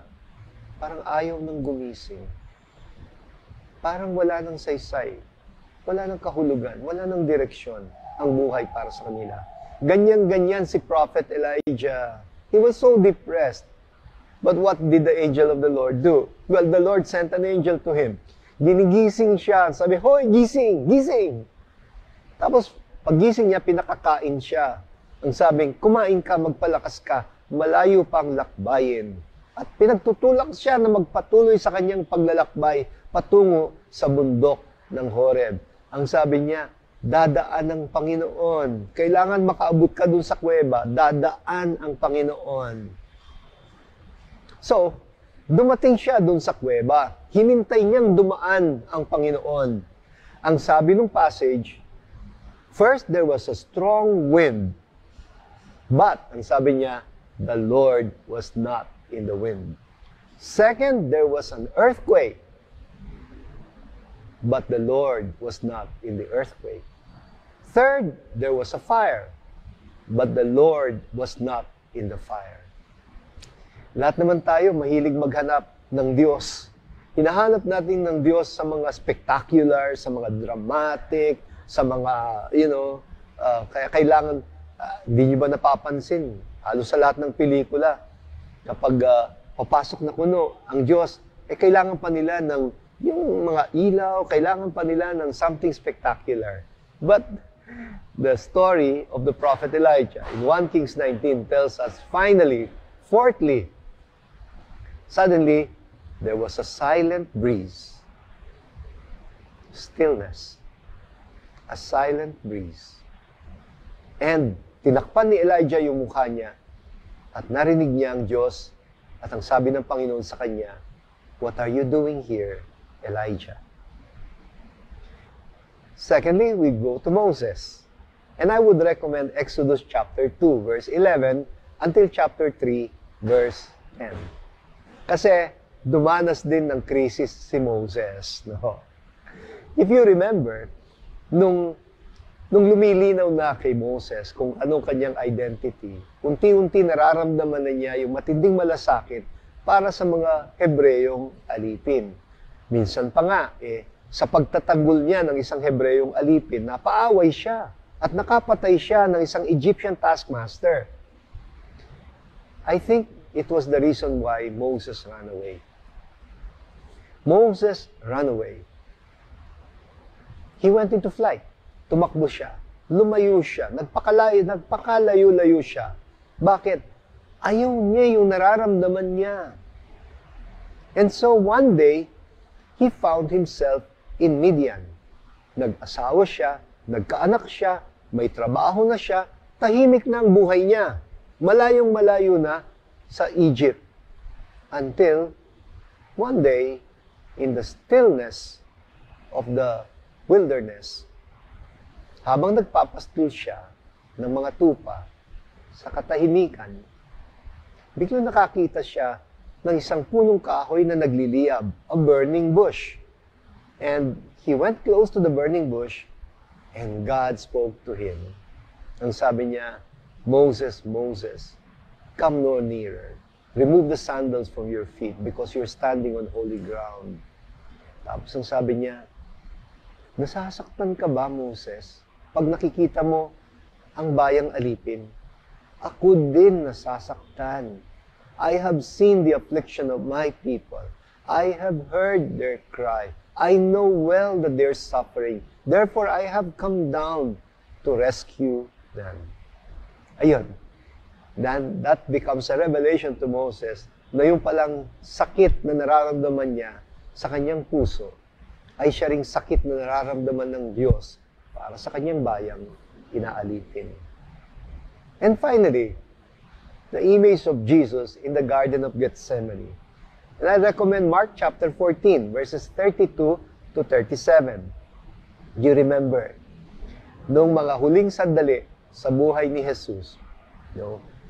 parang ayaw nang gumising. Parang wala nang saysay, wala nang kahulugan, wala nang direksyon ang buhay para sa kanila. Ganyan-ganyan si Prophet Elijah. He was so depressed. But what did the angel of the Lord do? Well, the Lord sent an angel to him. Ginigising siya. Sabi, hoy, gising, gising. Tapos, paggising niya, pinakakain siya. Ang sabing, kumain ka, magpalakas ka, malayo pang lakbayin. At pinagtutulak siya na magpatuloy sa kanyang paglalakbay patungo sa bundok ng Horeb. Ang sabi niya, dadaan ang Panginoon. Kailangan makaabot ka dun sa kuweba, dadaan ang Panginoon. So, dumating siya dun sa kuweba. Hinintay niyang dumaan ang Panginoon. Ang sabi ng passage, first there was a strong wind. But, ang sabi niya, the Lord was not in the wind. Second, there was an earthquake. But the Lord was not in the earthquake. Third, there was a fire. But the Lord was not in the fire. Lahat naman tayo mahilig maghanap ng Diyos. Hinahanap natin ng Diyos sa mga spectacular, sa mga dramatic, sa mga, kaya kailangan, hindi nyo ba napapansin? Halos sa lahat ng pelikula, kapag papasok na kuno ang Diyos, kailangan pa nila ng yung mga ilaw, kailangan pa nila ng something spectacular. But the story of the prophet Elijah in 1 Kings 19 tells us, finally, fourthly, suddenly, there was a silent breeze. Stillness. A silent breeze. And tinakpan ni Elijah yung mukha niya at narinig niya ang Diyos at ang sabi ng Panginoon sa kanya, what are you doing here, Elijah? Secondly, we go to Moses. And I would recommend Exodus chapter 2, verse 11 until chapter 3, verse 10. Kasi dumanas din ng krisis si Moses. No? If you remember, nung lumilinaw na kay Moses kung anong kanyang identity, unti-unti nararamdaman na niya yung matinding malasakit para sa mga Hebreyong alipin. Minsan pa nga, sa pagtatanggol niya ng isang Hebreyong alipin, napaaway siya at nakapatay siya ng isang Egyptian taskmaster. I think it was the reason why Moses ran away. Moses ran away. He went into flight. Tumakbo siya, lumayo siya, nagpakalayo-layo siya. Bakit? Ayaw niya yung nararamdaman niya. And so one day, he found himself in Midian. Nag-asawa siya, nagkaanak siya, may trabaho na siya, tahimik na ang buhay niya. Malayong-malayo na sa Egypt. Until one day, in the stillness of the wilderness, habang nagpapastol siya ng mga tupa sa katahimikan, biglang nakakita siya ng isang punong kahoy na nagliliyab, a burning bush. And he went close to the burning bush, and God spoke to him. Ang sabi niya, Moses, Moses, come no nearer. Remove the sandals from your feet because you're standing on holy ground. Tapos ang sabi niya, nasasaktan ka ba, Moses? Pag nakikita mo ang bayang alipin, ako din nasasaktan. I have seen the affliction of my people. I have heard their cry. I know well that they're suffering. Therefore, I have come down to rescue them. Ayun. Then, that becomes a revelation to Moses na yung palang sakit na nararamdaman niya sa kanyang puso ay siya ring sakit na nararamdaman ng Diyos para sa kanyang bayang inaalipin. And finally, the image of Jesus in the Garden of Gethsemane. And I recommend Mark chapter 14, verses 32 to 37. You remember, noong mga huling sandali sa buhay ni Jesus,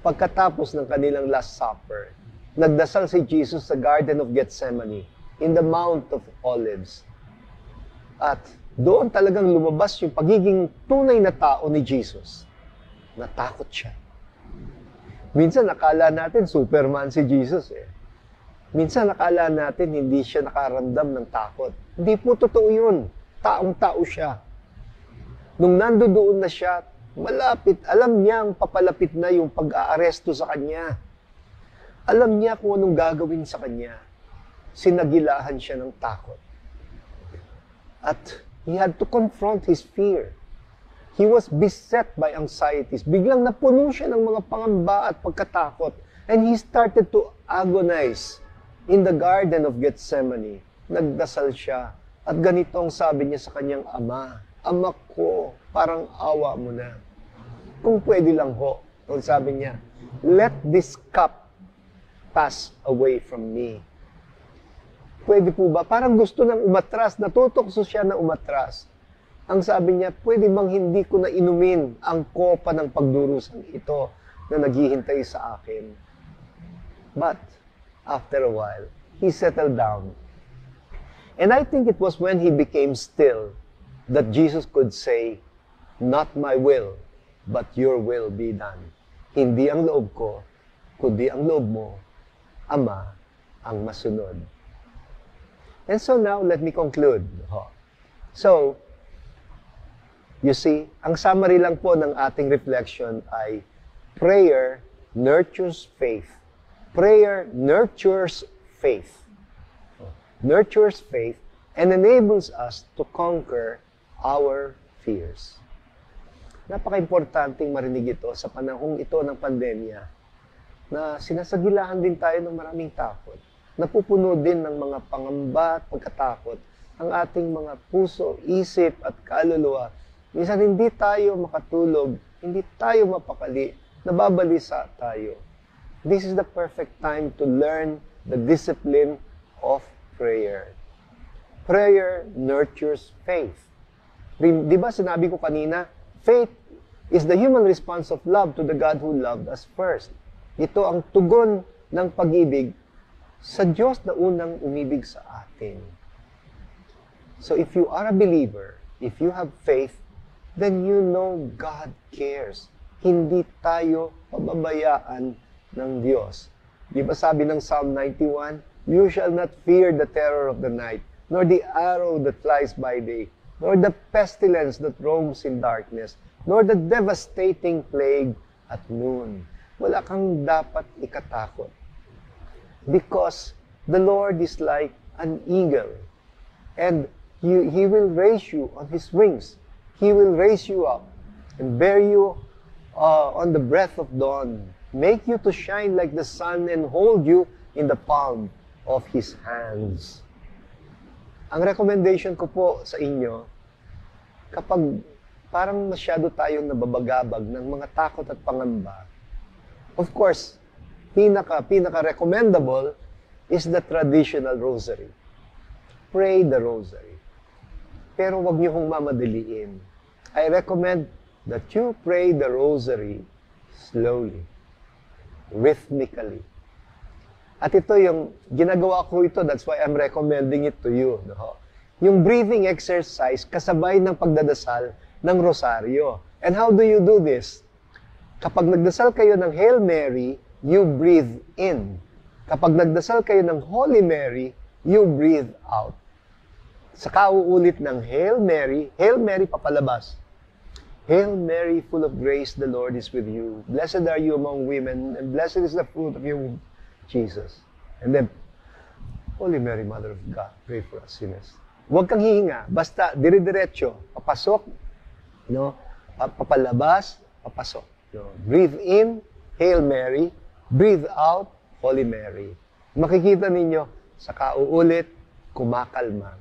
pagkatapos ng kanilang Last Supper, nagdasal si Jesus sa Garden of Gethsemane in the Mount of Olives. At doon talagang lumabas yung pagiging tunay na tao ni Jesus. Natakot siya. Minsan nakala natin Superman si Jesus eh. Minsan nakala natin hindi siya nakaramdam ng takot. Hindi po totoo yun. Taong-tao siya. Nung nandoon na siya, malapit, alam niya ang papalapit na yung pag-aaresto sa kanya. Alam niya kung anong gagawin sa kanya. Sinagilahan siya ng takot. At he had to confront his fear. He was beset by anxieties. Biglang napuno siya ng mga pangamba at pagkatakot. And he started to agonize in the Garden of Gethsemane. Nagdasal siya. At ganito ang sabi niya sa kanyang ama. Ama ko, parang awa mo na. Kung pwede lang ho. Ang sabi niya, let this cup pass away from me. Pwede po ba? Parang gusto nang umatras. Natutokso siya na umatras. Ang sabi niya, pwede bang hindi ko na inumin ang kopa ng pagdurusan ito na naghihintay sa akin? But, after a while, he settled down. And I think it was when he became still that Jesus could say, not my will, but your will be done. Hindi ang loob ko, kundi ang loob mo, Ama, ang masunod. And so now, let me conclude. So, you see, ang summary lang po ng ating reflection ay prayer nurtures faith. Prayer nurtures faith. Nurtures faith and enables us to conquer our fears. Napaka-importanting marinig ito sa panahong ito ng pandemya na sinasagilahan din tayo ng maraming takot. Napupuno din ng mga pangamba at pagkatakot ang ating mga puso, isip at kaluluwa. Minsan hindi tayo makatulog, hindi tayo mapakali, nababalisa tayo. This is the perfect time to learn the discipline of prayer. Prayer nurtures faith. Di ba sinabi ko kanina, faith is the human response of love to the God who loved us first. Ito ang tugon ng pag-ibig sa Diyos na unang umibig sa atin. So if you are a believer, if you have faith, then you know God cares. Hindi tayo pababayaan ng Diyos. Di ba sabi ng Psalm 91, you shall not fear the terror of the night, nor the arrow that flies by day, nor the pestilence that roams in darkness, nor the devastating plague at noon. Wala kang dapat ikatakot. Because the Lord is like an eagle, and He will raise you on His wings. He will raise you up and bear you on the breath of dawn, make you to shine like the sun, and hold you in the palm of His hands. Ang recommendation ko po sa inyo, kapag parang masyado tayong nababagabag ng mga takot at pangamba, of course, pinaka-recommendable is the traditional rosary. Pray the rosary. Pero wag niyo hong mamadaliin. I recommend that you pray the rosary slowly, rhythmically. At ito yung, ginagawa ko ito, that's why I'm recommending it to you. No? Yung breathing exercise, kasabay ng pagdadasal ng rosaryo. And how do you do this? Kapag nagdasal kayo ng Hail Mary, you breathe in. Kapag nagdasal kayo ng Holy Mary, you breathe out. Sa kauulit ng Hail Mary papalabas. Hail Mary, full of grace, the Lord is with you. Blessed are you among women, and blessed is the fruit of your womb, Jesus. And then, Holy Mary, Mother of God, pray for us sinners. Huwag kang hihinga, basta dire-diretso, papasok, no? Papalabas, papasok. No? Breathe in, Hail Mary, breathe out, Holy Mary. Makikita ninyo, sa kauulit, kumakalma.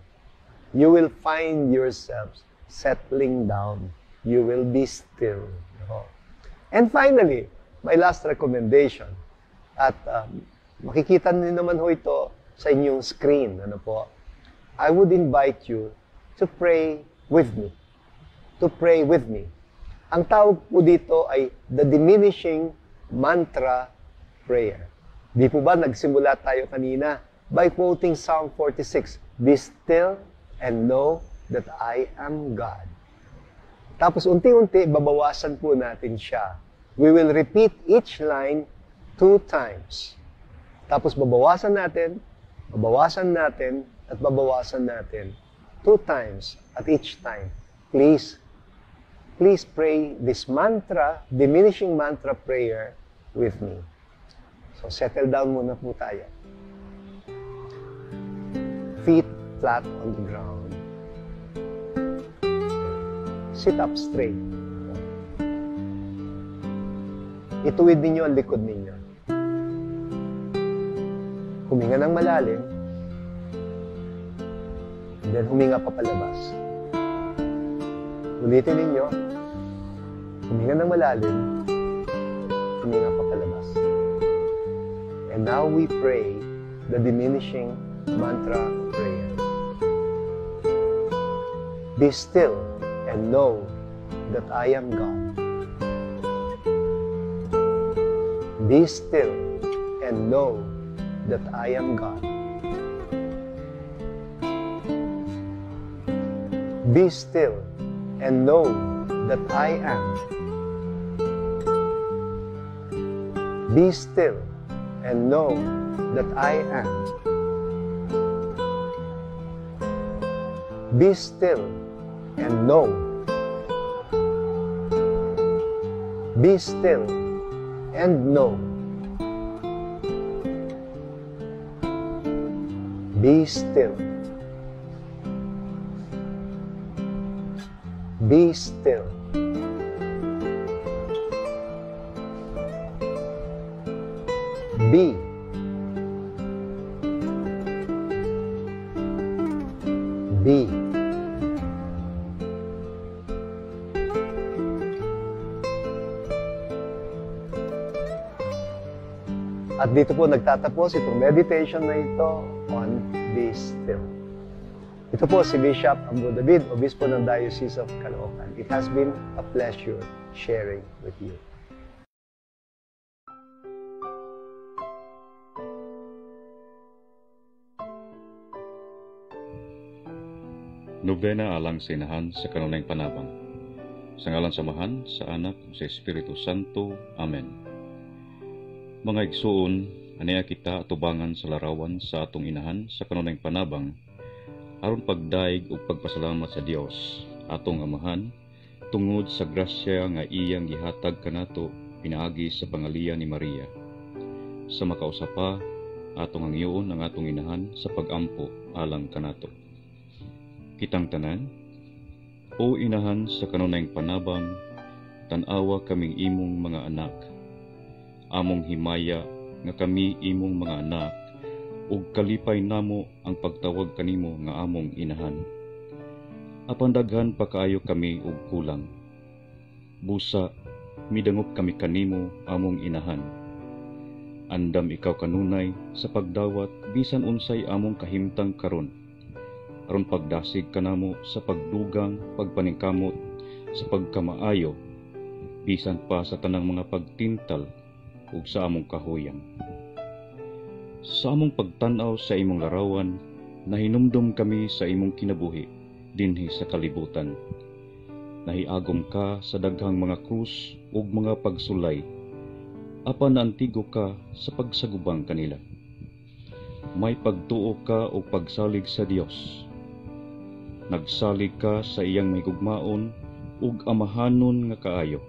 You will find yourselves settling down. You will be still. And finally, my last recommendation. At makikita niyo naman ho ito sa inyong screen. Ano po? I would invite you to pray with me. To pray with me. Ang tawag po dito ay the diminishing mantra prayer. Di po ba nagsimula tayo kanina by quoting Psalm 46, "Be still and know that I am God." Tapos unti-unti, babawasan po natin siya. We will repeat each line 2 times. Tapos babawasan natin, at babawasan natin 2 times at each time. Please pray this mantra, diminishing mantra prayer with me. So settle down muna po tayo. Feet flat on the ground. Sit up straight. Ituwid ninyo ang likod ninyo. Huminga ng malalim. And then huminga papalabas. Ulitin ninyo. Huminga ng malalim. Huminga papalabas. And now we pray the diminishing mantra prayer. Be still and know that I am God. Be still and know that I am God. Be still and know that I am. Be still and know that I am. Be still and know. Be still and know. Be still. Be still. Be. Be. At dito po nagtatapos itong meditation na ito on Be Still. Ito po si Bishop Ambo David, Obispo ng Diocese of Caloocan. It has been a pleasure sharing with you. Nobena alang sinahan sa kanunayng panabang. Sa ngalan samahan, sa Anak, sa Espiritu Santo. Amen. Mga igsuon, aniya kita atubangan sa larawan sa atong inahan sa kanunayng panabang, aron pagdaig ug pagpasalamat sa Dios, atong Amahan, tungod sa grasya nga iyang gihatag kanato pinaagi sa pangalian ni Maria. Sa makausapa, atong angyoon ang atong inahan sa pagampo alang kanato. Kitang tanan, o inahan sa kanunayng panabang, tan-awa kaming imong mga anak. Among himaya nga kami imong mga anak, ug kalipay namo ang pagtawag kanimo nga among inahan. Apan daghan pa kaayo kami ug kulang. Busa, midangop kami kanimo among inahan. Andam ikaw kanunay sa pagdawat bisan unsay among kahimtang karon. Aron pagdasig kanamo sa pagdugang, pagpaningkamot, sa pagkamaayo, bisan pa sa tanang mga pagtintal ug sa among kahuyang. Sa among pagtan-aw sa imong larawan, nahinumdum kami sa imong kinabuhi dinhi sa kalibutan. Nahiagom ka sa daghang mga krus ug mga pagsulay, apan naantigo ka sa pagsagubang kanila. May pagtuo ka o pagsalig sa Dios. Nagsalig ka sa iyang mahigugmaon ug amahanon nga kaayo.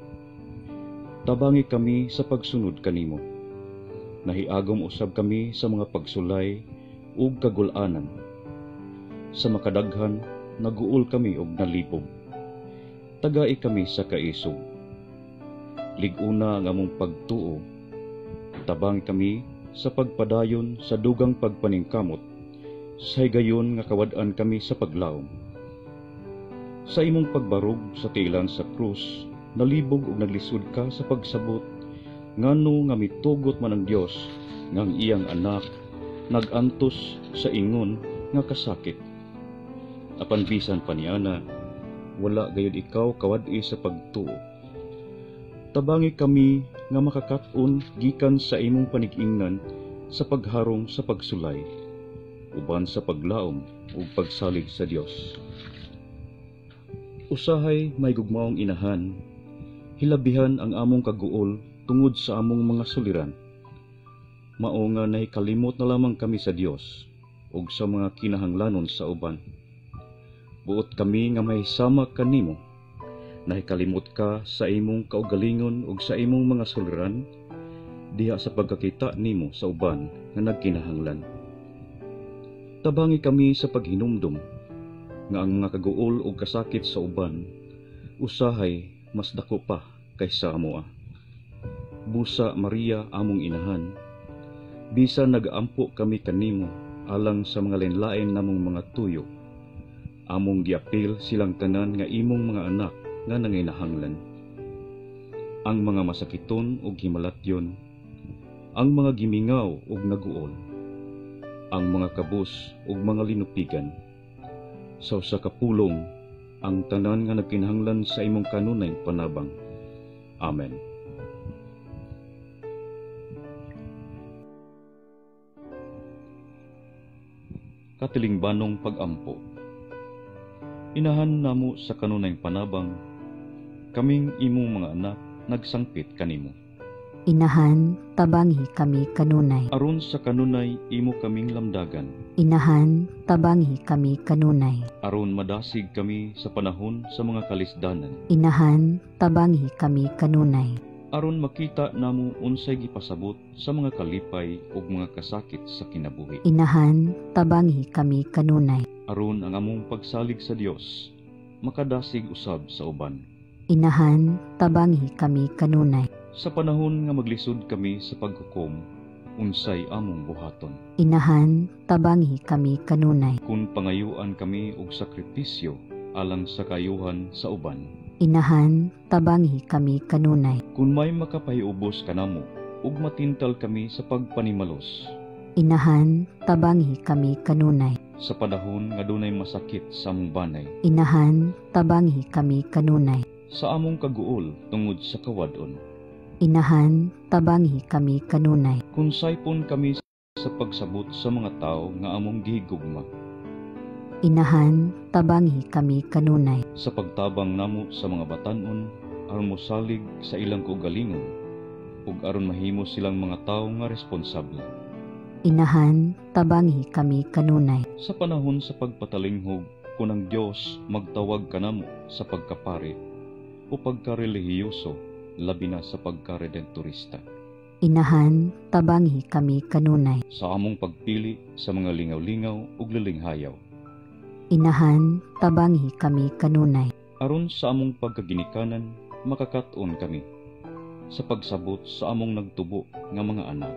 Tabangi kami sa pagsunod kanimo. Nahiagom usab kami sa mga pagsulay ug kagul-anan. Sa makadaghan, naguol kami og nalibog. Tagai kami sa kaisog. Liguna ang among pagtuo. Tabangi kami sa pagpadayon sa dugang pagpaningkamot. Sa higayon nga kawad-an kami sa paglaom. Sa imong pagbarog sa tiilan sa krus, nalibog ug naglisod ka sa pagsabot ngano nga mitugot man ang Dios ngang iyang anak nagantos sa ingon nga kasakit. Apan bisan pa niana, wala gayud ikaw kawad-i sa pagtuo. Tabangi kami nga makakat-on gikan sa imong panig-ingnan sa pagharong sa pagsulay, uban sa paglaom ug pagsalig sa Dios. Usahay may gugmaong inahan, hilabihan ang among kaguol tungod sa among mga suliran. Mao nga nahikalimot na lamang kami sa Dios ug sa mga kinahanglanon sa uban. Buot kami nga mahisama kanimo, nahikalimot ka sa imong kaugalingon ug sa imong mga suliran diha sa pagkakita nimo sa uban nga nagkinahanglan. Tabangi kami sa paghinumdum nga ang mga kaguol ug kasakit sa uban usahay mas dako pa kaysa amoa. Busa Maria among inahan, bisan nagaampo kami kanimo alang sa mga lain-lain namong mga tuyo, among giapil silang tanan nga imong mga anak nga nanginahanglan. Ang mga masakiton ug himalatyon, ang mga gimingaw ug naguol, ang mga kabus ug mga linupigan, sa usa ka pulong ang tanan nga nagkinahanglan sa imong kanunay panabang. Amen. Katilingbanong pag-ampo. Inahan namo sa kanunay panabang, kaming imong mga anak nagsangpit kanimo. Inahan, tabangi kami kanunay. Aron sa kanunay imo kaming lamdagan. Inahan, tabangi kami kanunay. Aron madasig kami sa panahon sa mga kalisdanan. Inahan, tabangi kami kanunay. Aron makita namo unsay gipasabot sa mga kalipay ug mga kasakit sa kinabuhi. Inahan, tabangi kami kanunay. Aron ang among pagsalig sa Dios makadasig usab sa uban. Inahan, tabangi kami kanunay. Sa panahon nga maglisod kami sa paghukom, unsay among buhaton. Inahan, tabangi kami kanunay. Kung pangayuan kami og sakripisyo alang sa kayuhan sa uban. Inahan, tabangi kami kanunay. Kung may makapahiubos kanamo ug matintal kami sa pagpanimalos. Inahan, tabangi kami kanunay. Sa panahon nga dunay masakit sa among banay. Inahan, tabangi kami kanunay. Sa among kaguol tungod sa kawadon. Inahan, tabangi kami kanunay. Kung saypon kami sa pagsabot sa mga tao nga among gihigugma. Inahan, tabangi kami kanunay. Sa pagtabang namo sa mga batan-on aron mosalig sa ilang kaugalingon ug aron mahimo silang mga tawo nga responsable. Inahan, tabangi kami kanunay. Sa panahon sa pagpatalinghog kung ang Dios magtawag kanamo sa pagkapari o pagkarelihiyoso, labi na sa pagkaredentorista. Inahan, tabangi kami kanunay. Sa among pagpili sa mga lingaw-lingaw ug lilinghayaw. Inahan, tabangi kami kanunay. Aron sa among pagkaginikanan, makakat-on kami sa pagsabot sa among nagtubo nga mga anak.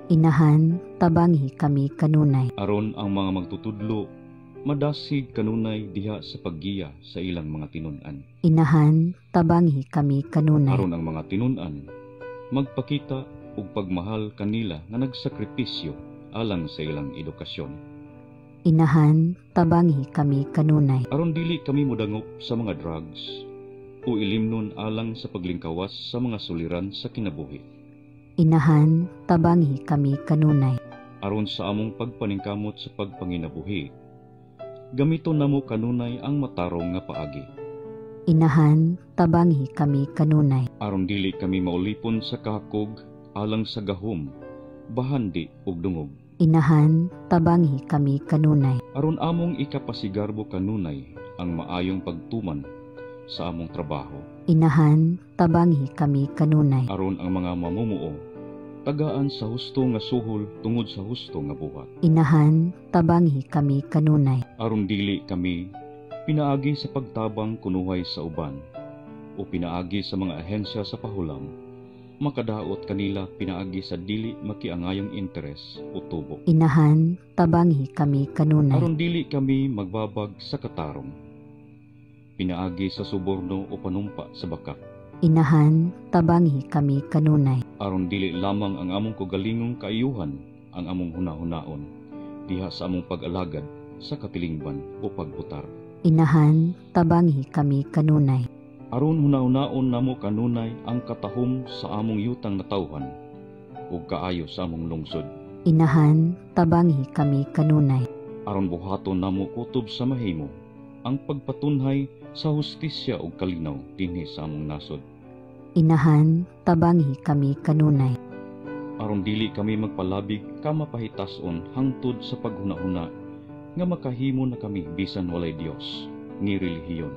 Inahan, tabangi kami kanunay. Aron ang mga magtutudlo madasig kanunay diha sa paggiya sa ilang mga tinun-an. Inahan, tabangi kami kanunay. Aron ang mga tinun-an magpakita og pagmahal kanila nga nagsakripisyo alang sa ilang edukasyon. Inahan, tabangi kami kanunay. Aron dili kami modangop sa mga drugs o ilimnon alang sa paglingkawas sa mga suliran sa kinabuhi. Inahan, tabangi kami kanunay. Aron sa among pagpaningkamot sa pagpanginabuhi, gamiton namo kanunay ang matarong nga paagi. Inahan, tabangi kami kanunay. Aron dili kami maulipon sa kahakog alang sa gahom, bahandi ug dungog. Inahan, tabangi kami kanunay. Aron among ikapasigarbo kanunay ang maayong pagtuman sa among trabaho. Inahan, tabangi kami kanunay. Aron ang mga mamumuo tagaan sa husto nga suhol tungod sa husto nga buhat. Inahan, tabangi kami kanunay. Aron dili kami pinaagi sa pagtabang kunuhay sa uban o pinaagi sa mga ahensya sa pahulam, makadaot kanila pinaagi sa dili makiangayong interes o tubo. Inahan, tabangi kami kanunay. Aron dili kami magbabag sa katarong, pinaagi sa suborno o panumpa sa bakak. Inahan, tabangi kami kanunay. Aron dili lamang ang among kagalingong kaayuhan ang among hunahunaon diha sa among pag-alagad sa katilingban o pagbutar. Inahan, tabangi kami kanunay. Aron hunahunaon namo kanunay ang katahom sa among yutang natawhan ug kaayo sa among lungsod. Inahan, tabangi kami kanunay. Aron buhaton namo kutob sa mahimo ang pagpatunhay sa hustisya ug kalinaw dinhi sa among nasod. Inahan, tabangi kami kanunay. Aron dili kami magpalabig kamapahitason hangtod sa paghunahuna nga makahimo na kami bisan walay Dios ni relihiyon.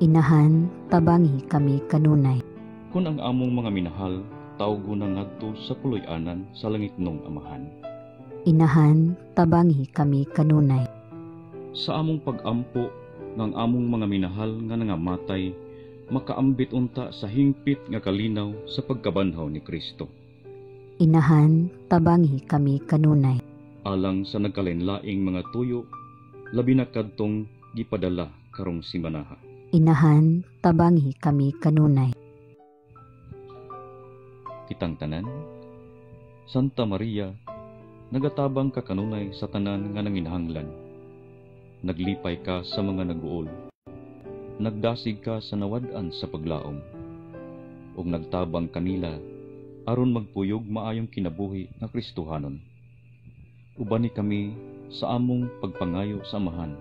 Inahan, tabangi kami kanunay. Kung ang among mga minahal tawgo na ngadto sa puloy-anan sa langitnong Amahan. Inahan, tabangi kami kanunay. Sa among pag-ampo ng among mga minahal nga nangamatay, makaambit unta sa hingpit nga kalinaw sa pagkabanhaw ni Kristo. Inahan, tabangi kami kanunay. Alang sa nagkalainlaing mga tuyo, labi na kadtong gipadala karong simanaha. Inahan, tabangi kami kanunay. Kitang tanan, Santa Maria, nagatabang ka kanunay sa tanan nga nanginahanglan. Naglipay ka sa mga naguol. Nagdasig ka sa nawad-an sa paglaom. Ug nagtabang kanila aron magpuyog maayong kinabuhi nga Kristohanon. Ubani kami sa among pagpangayo sa Amahan,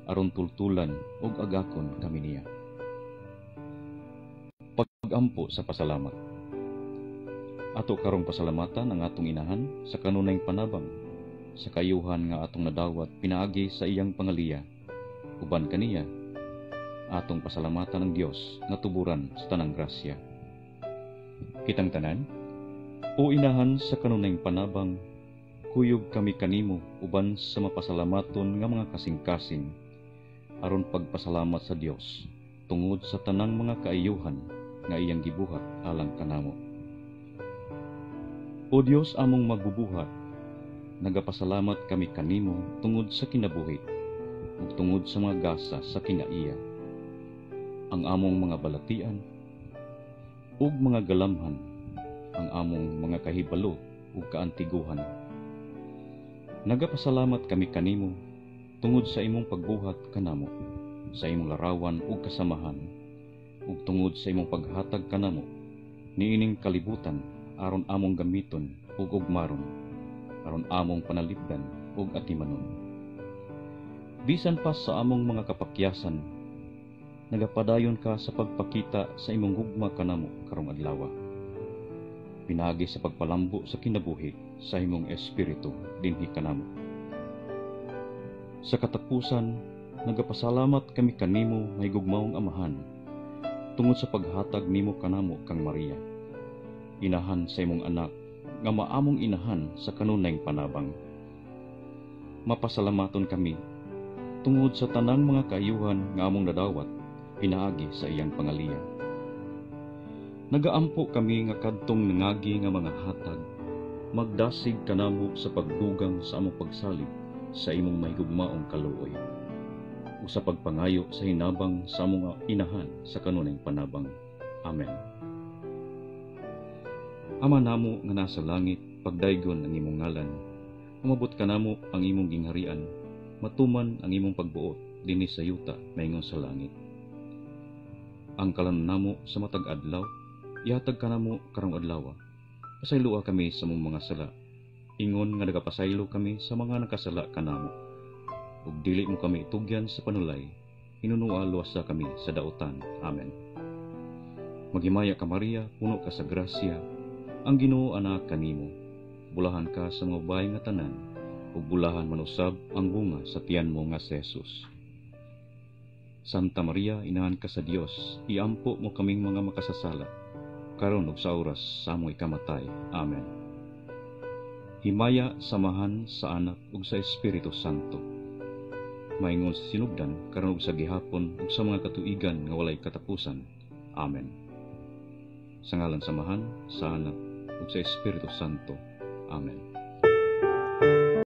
aron tultulan ug agakon kami niya. Pag-ampo sa pasalamat. Ato karong pasalamatan ang atong inahan sa kanunayng panabang, sa kayuhan nga atong nadawat pinaagi sa iyang pangaliya. Uban kaniya, atong pasalamatan ng Dios nga tuburan sa tanang grasya. Kitang tanan, o inahan sa kanunayng panabang, kuyog kami kanimo uban sa mapasalamaton nga mga kasing-kasing, aron pagpasalamat sa Dios tungod sa tanang mga kaayuhan nga iyang gibuhat alang kanamo. O Dios among magbubuhat, nagapasalamat kami kanimo tungod sa kinabuhi ug tungod sa mga gasa sa kinaiya. Ang among mga balatian ug mga galamhan, ang among mga kahibalo ug kaantiguhan. Nagapasalamat kami kanimo tungod sa imong pagbuhat kanamo, sa imong larawan ug kasamahan, ug tungod sa imong paghatag kanamo niining kalibutan aron among gamiton ug ugmaron, aron among panalipdan ug atimanon. Bisan pa sa among mga kapakyasan, nagapadayon ka sa pagpakita sa imong gugma kanamo karong adlaw. Pinagi sa pagpalambo sa kinabuhi sa imong espiritu dinhi kanamo. Sa katapusan, nagapasalamat kami kanimo nga higugmaong Amahan, tungod sa paghatag nimo kanamo kang Maria, inahan sa imong anak, nga maamong inahan sa kanunayng panabang. Mapasalamaton kami tungod sa tanang mga kaayuhan nga among nadawat pinaagi sa iyang pangaliya. Nagaampo kami nga kadtong nangagi nga mga hatag, magdasig kanamo sa pagdugang sa among pagsalig sa imong mahigugmaong kaluoy, o sa pagpangayo sa hinabang sa among inahan sa kanunayng panabang. Amen. Ama namo nga nasa langit, pagdaygon ang imong ngalan. Umabot ka namo ang imong gingharian, matuman ang imong pagbuot dinhi sa yuta maingon sa langit. Ang kalan namo sa matag adlaw, ihatag ka namo karong adlaw. Pasayloa kami sa among mga sala, ingon nga nagapasaylo kami sa mga nakasala kanamo. Ug dili mo kami itugyan sa panulay, hinunua luwasa kami sa dautan. Amen. Maghimaya ka Maria, puno ka sa grasya, ang Ginoo anak kanimo. Bulahan ka sa mga babaye nga tanan, ug bulahan manusab ang bunga sa tiyan mo nga si Jesus. Santa Maria, inahan ka sa Dios, iampo mo kaming mga makasasala, karon ug sa oras sa among ikamatay. Amen. Himaya, samahan sa Anak ug sa Espiritu Santo. Maingon sa sinugdan, karon ug sa gihapon ug sa mga katuigan nga walay katapusan. Amen. Sa ngalan samahan sa Anak ug sa Espiritu Santo. Amen.